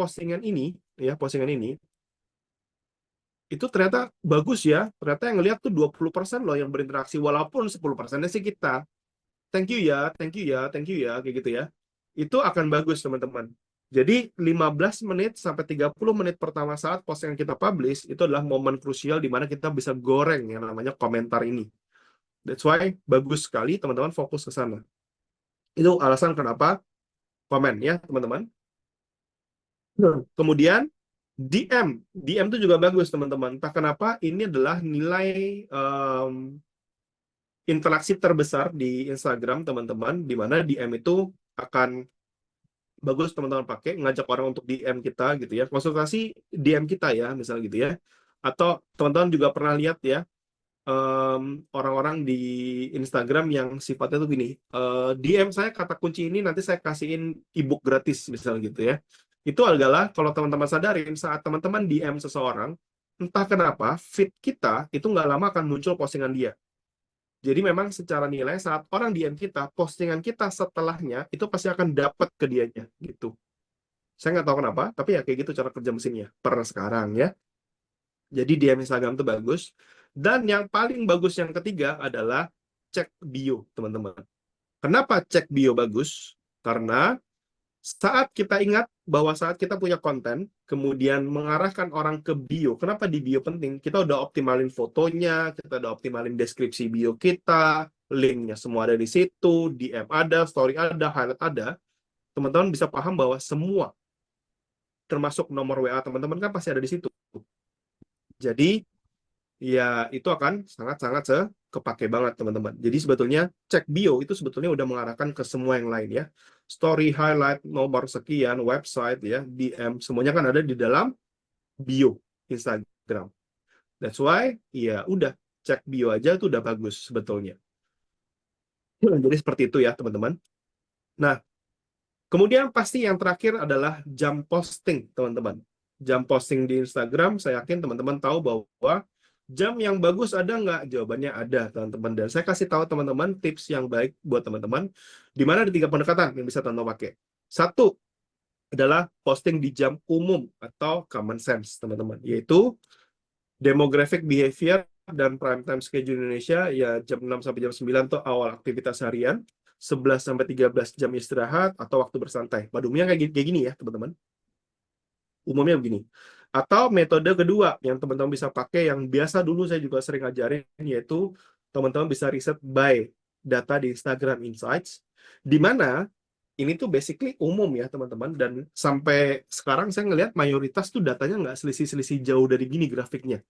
Speaker 1: itu ternyata bagus ya. Ternyata yang ngeliat tuh 20% loh yang berinteraksi, walaupun 10%-nya sih kita. Thank you ya, thank you ya, thank you ya, kayak gitu ya. Itu akan bagus, teman-teman. Jadi 15 menit sampai 30 menit pertama saat postingan kita publish, itu adalah momen krusial di mana kita bisa goreng yang namanya komentar ini. That's why bagus sekali teman-teman fokus ke sana. Itu alasan kenapa komen ya, teman-teman. Kemudian DM itu juga bagus, teman-teman. Entah kenapa ini adalah nilai interaksi terbesar di Instagram, teman-teman, di mana DM itu akan bagus teman-teman pakai, ngajak orang untuk DM kita gitu ya, konsultasi DM kita ya, misalnya gitu ya. Atau teman-teman juga pernah lihat ya, orang-orang di Instagram yang sifatnya tuh gini, DM saya kata kunci ini, nanti saya kasihin ebook gratis, misalnya gitu ya. Itu adalah, kalau teman-teman sadarin, saat teman-teman DM seseorang, entah kenapa, feed kita itu nggak lama akan muncul postingan dia. Jadi memang secara nilai saat orang DM kita, postingan kita setelahnya itu pasti akan dapat ke dianya gitu. Saya nggak tahu kenapa, tapi ya kayak gitu cara kerja mesinnya per sekarang ya. Jadi DM Instagram itu bagus. Dan yang paling bagus yang ketiga adalah cek bio, teman-teman. Kenapa cek bio bagus? Karena saat kita ingat bahwa saat kita punya konten, kemudian mengarahkan orang ke bio, kenapa di bio penting? Kita udah optimalin fotonya, kita udah optimalin deskripsi bio kita, linknya semua ada di situ, DM ada, story ada, highlight ada. Teman-teman bisa paham bahwa semua, termasuk nomor WA teman-teman kan pasti ada di situ. Jadi, ya itu akan sangat-sangat kepake banget, teman-teman. Jadi sebetulnya cek bio itu sebetulnya udah mengarahkan ke semua yang lain ya. Story, highlight, nomor sekian, website ya, DM, semuanya kan ada di dalam bio Instagram. That's why ya udah cek bio aja itu udah bagus sebetulnya. Jadi seperti itu ya, teman-teman. Nah, kemudian pasti yang terakhir adalah jam posting, teman-teman. Jam posting di Instagram, saya yakin teman-teman tahu bahwa jam yang bagus ada nggak? Jawabannya ada, teman-teman. Dan saya kasih tahu teman-teman tips yang baik buat teman-teman, di mana ada 3 pendekatan yang bisa teman-teman pakai. 1 adalah posting di jam umum atau common sense, teman-teman. Yaitu demographic behavior dan prime time schedule Indonesia, ya jam 6 sampai jam 9 tuh awal aktivitas harian, 11 sampai 13 jam istirahat atau waktu bersantai. Pada umumnya kayak gini ya, teman-teman. Umumnya begini. Atau metode kedua yang teman-teman bisa pakai, yang biasa dulu saya juga sering ajarin, yaitu teman-teman bisa riset by data di Instagram Insights, di mana ini tuh basically umum ya, teman-teman, dan sampai sekarang saya ngelihat mayoritas tuh datanya nggak selisih-selisih jauh dari gini grafiknya.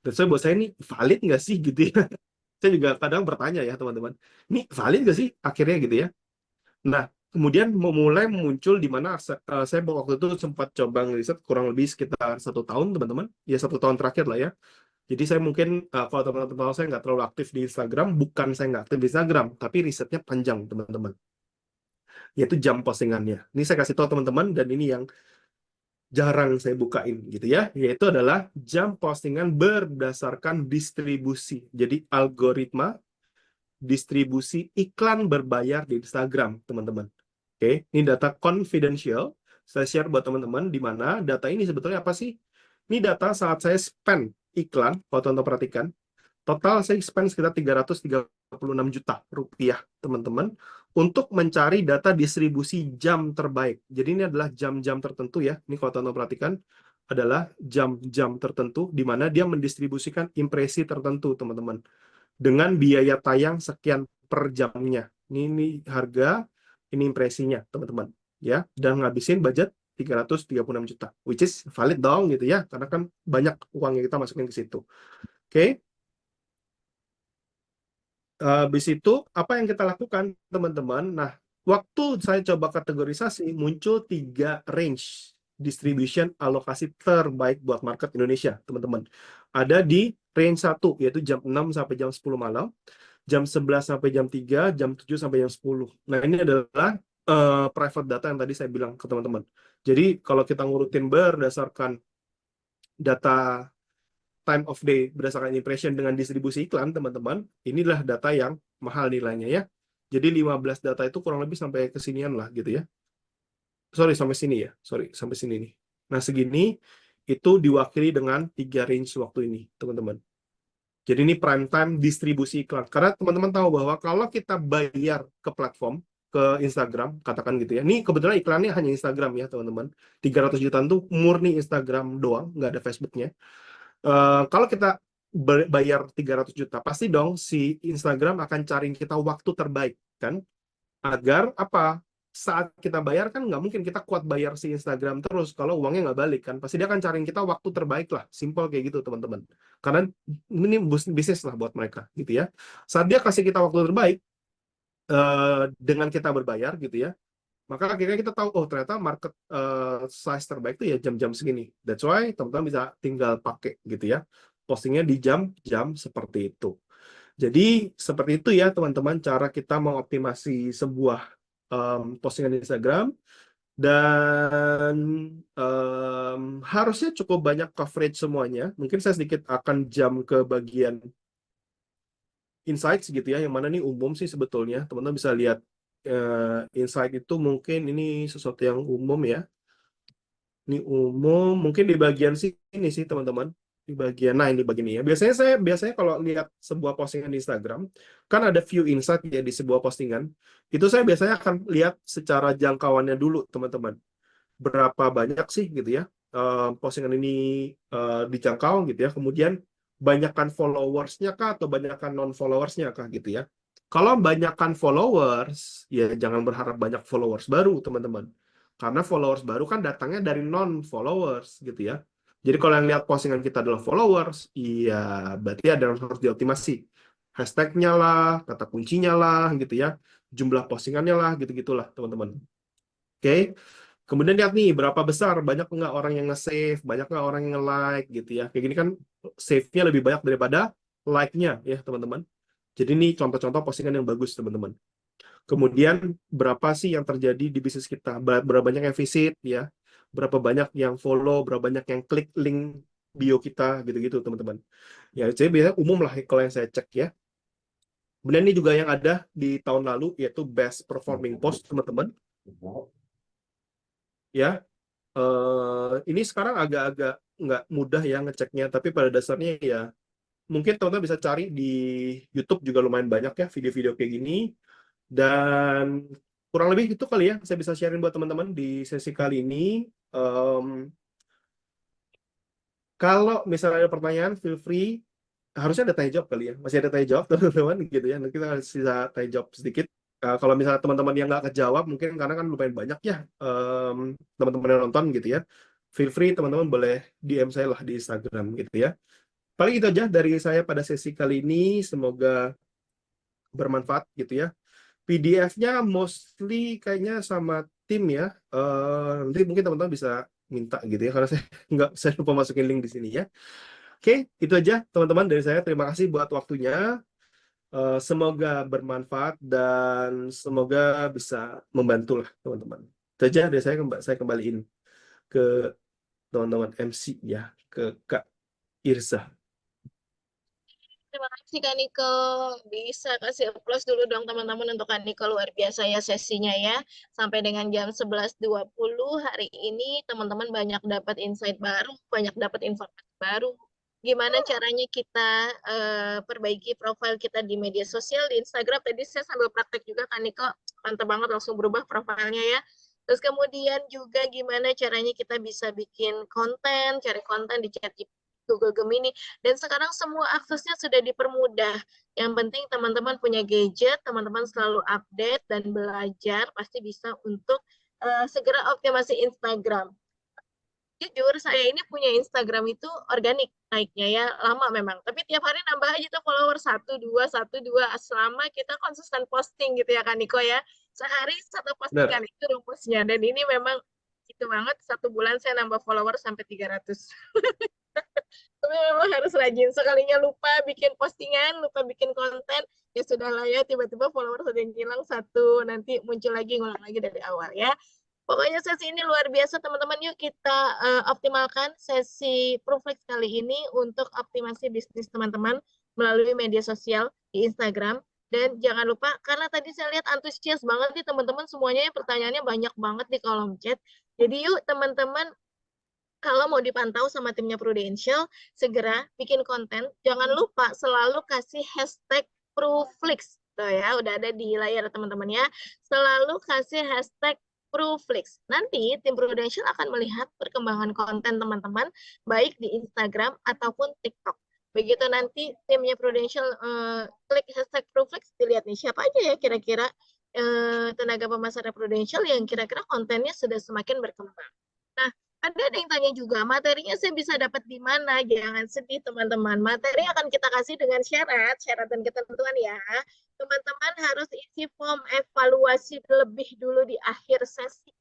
Speaker 1: Dan saya buat saya ini valid nggak sih gitu ya. Saya juga kadang bertanya ya, teman-teman, ini valid nggak sih akhirnya gitu ya. Nah, kemudian mulai muncul di mana saya waktu itu sempat coba ngeriset kurang lebih sekitar 1 tahun, teman-teman. Ya 1 tahun terakhir lah ya. Jadi saya mungkin, kalau teman-teman tahu saya nggak terlalu aktif di Instagram, bukan saya nggak aktif di Instagram, tapi risetnya panjang, teman-teman. Yaitu jam postingannya. Ini saya kasih tahu teman-teman, dan ini yang jarang saya bukain gitu ya, yaitu adalah jam postingan berdasarkan distribusi. Jadi algoritma distribusi iklan berbayar di Instagram, teman-teman. Oke, ini data confidential. Saya share buat teman-teman, di mana data ini sebetulnya apa sih? Ini data saat saya spend iklan, kalau teman-teman perhatikan, total saya spend sekitar 336 juta rupiah, teman-teman, untuk mencari data distribusi jam terbaik. Jadi ini adalah jam-jam tertentu ya. Ini kalau teman-teman perhatikan, adalah jam-jam tertentu, di mana dia mendistribusikan impresi tertentu, teman-teman, dengan biaya tayang sekian per jamnya. Ini harga, ini impresinya, teman-teman. Ya, dan ngabisin budget 336 juta, which is valid dong gitu ya, karena kan banyak uang yang kita masukin ke situ. Oke. Habis itu, apa yang kita lakukan, teman-teman? Nah, waktu saya coba kategorisasi, muncul 3 range distribution alokasi terbaik buat market Indonesia, teman-teman. Ada di range 1, yaitu jam 6 sampai jam 10 malam, jam 11 sampai jam 3, jam 7 sampai jam 10. Nah, ini adalah private data yang tadi saya bilang ke teman-teman. Jadi, kalau kita ngurutin berdasarkan data time of day berdasarkan impression dengan distribusi iklan, teman-teman, inilah data yang mahal nilainya ya. Jadi 15 data itu kurang lebih sampai kesinian lah gitu ya. Sorry, sampai sini ya. Sorry, sampai sini nih. Nah, segini itu diwakili dengan 3 range waktu ini, teman-teman. Jadi ini prime time distribusi iklan. Karena teman-teman tahu bahwa kalau kita bayar ke platform, ke Instagram, katakan gitu ya. Ini kebetulan iklannya hanya Instagram ya, teman-teman. 300 jutaan tuh murni Instagram doang, nggak ada Facebooknya. Kalau kita bayar 300 juta, pasti dong si Instagram akan cari kita waktu terbaik, kan? Agar apa? Saat kita bayar kan nggak mungkin kita kuat bayar si Instagram terus kalau uangnya nggak balik kan. Pasti dia akan cari kita waktu terbaik lah. Simple kayak gitu, teman-teman. Karena ini bisnis lah buat mereka, gitu ya. Saat dia kasih kita waktu terbaik, dengan kita berbayar, gitu ya, maka akhirnya kita tahu, oh ternyata market size terbaik itu ya jam-jam segini. That's why teman-teman bisa tinggal pakai gitu ya, postingnya di jam-jam seperti itu. Jadi seperti itu ya teman-teman cara kita mengoptimasi sebuah postingan Instagram, dan harusnya cukup banyak coverage semuanya. Mungkin saya sedikit akan jam ke bagian insights gitu ya, yang mana nih umum sih sebetulnya. Teman-teman bisa lihat insight itu mungkin ini sesuatu yang umum ya. Ini umum, mungkin di bagian sini sih teman-teman. Di bagian, nah ini bagian ini ya. Biasanya kalau lihat sebuah postingan di Instagram, kan ada view insight ya di sebuah postingan. Itu saya biasanya akan lihat secara jangkauannya dulu teman-teman. Berapa banyak sih gitu ya postingan ini dijangkau gitu ya. Kemudian banyakkan followersnya kah atau banyakkan non-followersnya kah gitu ya. Kalau banyakkan followers, ya jangan berharap banyak followers baru teman-teman. Karena followers baru kan datangnya dari non-followers gitu ya. Jadi kalau yang lihat postingan kita adalah followers, iya berarti ada yang harus dioptimasi. Hashtagnya lah, kata kuncinya lah gitu ya. Jumlah postingannya lah, gitu-gitulah teman-teman. Oke. Kemudian lihat nih, berapa besar, banyak nggak orang yang nge-save, banyak nggak orang yang nge-like gitu ya. Kayak gini kan save-nya lebih banyak daripada like-nya ya teman-teman. Jadi ini contoh-contoh postingan yang bagus teman-teman. Kemudian berapa sih yang terjadi di bisnis kita? Berapa banyak yang visit ya? Berapa banyak yang follow? Berapa banyak yang klik link bio kita gitu-gitu teman-teman. Ya jadi biasanya umum lah kalau yang saya cek ya. Kemudian ini juga yang ada di tahun lalu yaitu best performing post teman-teman. Ya, ini sekarang agak-agak nggak mudah ya ngeceknya, tapi pada dasarnya ya mungkin teman-teman bisa cari di YouTube juga lumayan banyak ya video-video kayak gini. Dan kurang lebih itu kali ya saya bisa sharing buat teman-teman di sesi kali ini. Kalau misalnya ada pertanyaan, feel free. Harusnya ada tanya jawab kali ya, masih ada tanya jawab teman-teman gitu ya. Nanti kita bisa tanya jawab sedikit. Kalau misalnya teman-teman yang nggak kejawab, mungkin karena kan lumayan banyak ya teman-teman yang nonton gitu ya. Feel free teman-teman boleh DM saya lah di Instagram gitu ya. Paling itu aja dari saya pada sesi kali ini. Semoga bermanfaat gitu ya. PDF-nya mostly kayaknya sama tim ya. Nanti mungkin teman-teman bisa minta gitu ya, karena saya lupa masukin link di sini ya. Oke, itu aja teman-teman dari saya. Terima kasih buat waktunya. Semoga bermanfaat dan semoga bisa membantu lah teman-teman. Itu aja dari saya kembaliin ke teman-teman MC ya, ke Kak Irza.
Speaker 3: Terima kasih Kak Niko. Bisa kasih applause dulu dong teman-teman untuk Kak Niko, luar biasa ya sesinya ya. Sampai dengan jam 11.20 hari ini teman-teman banyak dapat insight baru, banyak dapat informasi baru. Gimana caranya kita perbaiki profil kita di media sosial, di Instagram. Tadi saya sambil praktek juga Kak Niko, mantap banget langsung berubah profilnya ya. Terus kemudian juga gimana caranya kita bisa bikin konten, cari konten di ChatGPT, Google Gemini, dan sekarang semua aksesnya sudah dipermudah. Yang penting teman-teman punya gadget, teman-teman selalu update dan belajar, pasti bisa untuk segera optimasi Instagram. Jujur, saya ini punya Instagram itu organik naiknya ya, lama memang. Tapi tiap hari nambah aja tuh follower 1, 2, 1, 2, selama kita konsisten posting gitu ya Kak Niko ya. Sehari satu postingan itu rumusnya. Dan ini memang itu banget, 1 bulan saya nambah follower sampai 300. Tapi memang harus rajin. Sekalinya lupa bikin postingan, lupa bikin konten, ya sudah lah ya, tiba-tiba follower sudah hilang 1, nanti muncul lagi, ngulang lagi dari awal ya. Pokoknya sesi ini luar biasa teman-teman. Yuk kita optimalkan sesi Prooflix kali ini untuk optimasi bisnis teman-teman melalui media sosial di Instagram. Dan jangan lupa, karena tadi saya lihat antusias banget nih teman-teman, semuanya pertanyaannya banyak banget di kolom chat. Jadi yuk teman-teman, kalau mau dipantau sama timnya Prudential, segera bikin konten. Jangan lupa selalu kasih hashtag Prooflix. Tuh ya, udah ada di layar teman-teman ya. Selalu kasih hashtag Prooflix. Nanti tim Prudential akan melihat perkembangan konten teman-teman, baik di Instagram ataupun TikTok. Begitu nanti timnya Prudential klik hashtag Prooflix, dilihat nih siapa aja ya kira-kira tenaga pemasarnya Prudential yang kira-kira kontennya sudah semakin berkembang. Nah, ada yang tanya juga, materinya saya bisa dapat di mana? Jangan sedih teman-teman. Materi akan kita kasih dengan syarat dan ketentuan ya. Teman-teman harus isi form evaluasi lebih dulu di akhir sesi.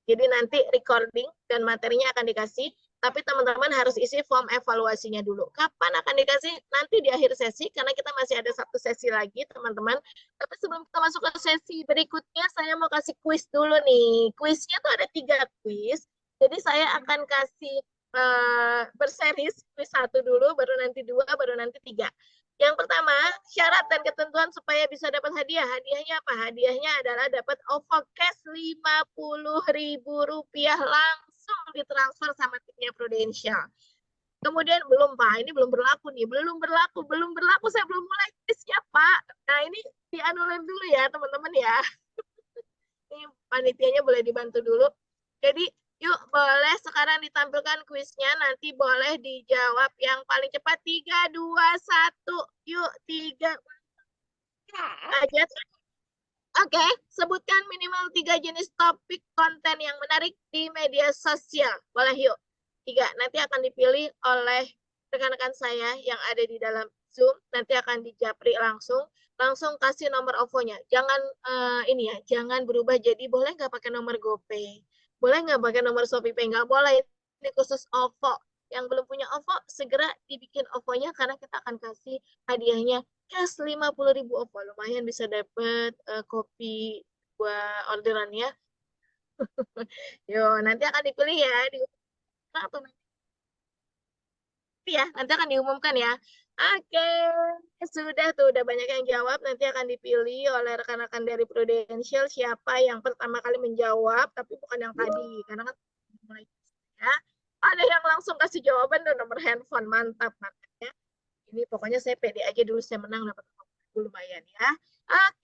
Speaker 3: Jadi nanti recording dan materinya akan dikasih, tapi teman-teman harus isi form evaluasinya dulu. Kapan akan dikasih? Nanti di akhir sesi, karena kita masih ada 1 sesi lagi teman-teman. Tapi sebelum kita masuk ke sesi berikutnya, saya mau kasih kuis dulu nih. Kuisnya tuh ada 3 kuis. Jadi saya akan kasih berseris, kuis 1 dulu, baru nanti 2, baru nanti 3. Yang pertama, syarat dan ketentuan supaya bisa dapat hadiah. Hadiahnya apa? Hadiahnya adalah dapat OVO cash Rp50.000 langsung ditransfer sama timnya Prudential. Kemudian belum Pak, ini belum berlaku nih, belum berlaku, saya belum mulai kuisnya Pak. Nah ini dianulir dulu ya teman-teman ya. Ini panitianya boleh dibantu dulu. Jadi yuk boleh sekarang ditampilkan kuisnya, nanti boleh dijawab yang paling cepat 3, 2, 1. Yuk 3 aja. Oke, sebutkan minimal 3 jenis topik konten yang menarik di media sosial. Boleh yuk. 3, nanti akan dipilih oleh rekan-rekan saya yang ada di dalam Zoom, nanti akan dijapri langsung kasih nomor OVO-nya. Jangan ini ya, jangan berubah jadi boleh nggak pakai nomor GoPay. Boleh nggak pakai nomor ShopeePay? Nggak boleh, ini khusus OVO. Yang belum punya OVO, segera dibikin OVO-nya karena kita akan kasih hadiahnya cash 50.000 OVO. Lumayan bisa dapat kopi buat orderan ya. Yo, nanti akan dipilih ya. Nanti akan diumumkan ya. Oke, sudah tuh, udah banyak yang jawab. Nanti akan dipilih oleh rekan-rekan dari Prudential siapa yang pertama kali menjawab, tapi bukan yang tadi, karena kan mulai ya. Ada yang langsung kasih jawaban dan nomor handphone, mantap ya. Ini pokoknya saya pede aja dulu, saya menang dapat lumayan ya. Oke.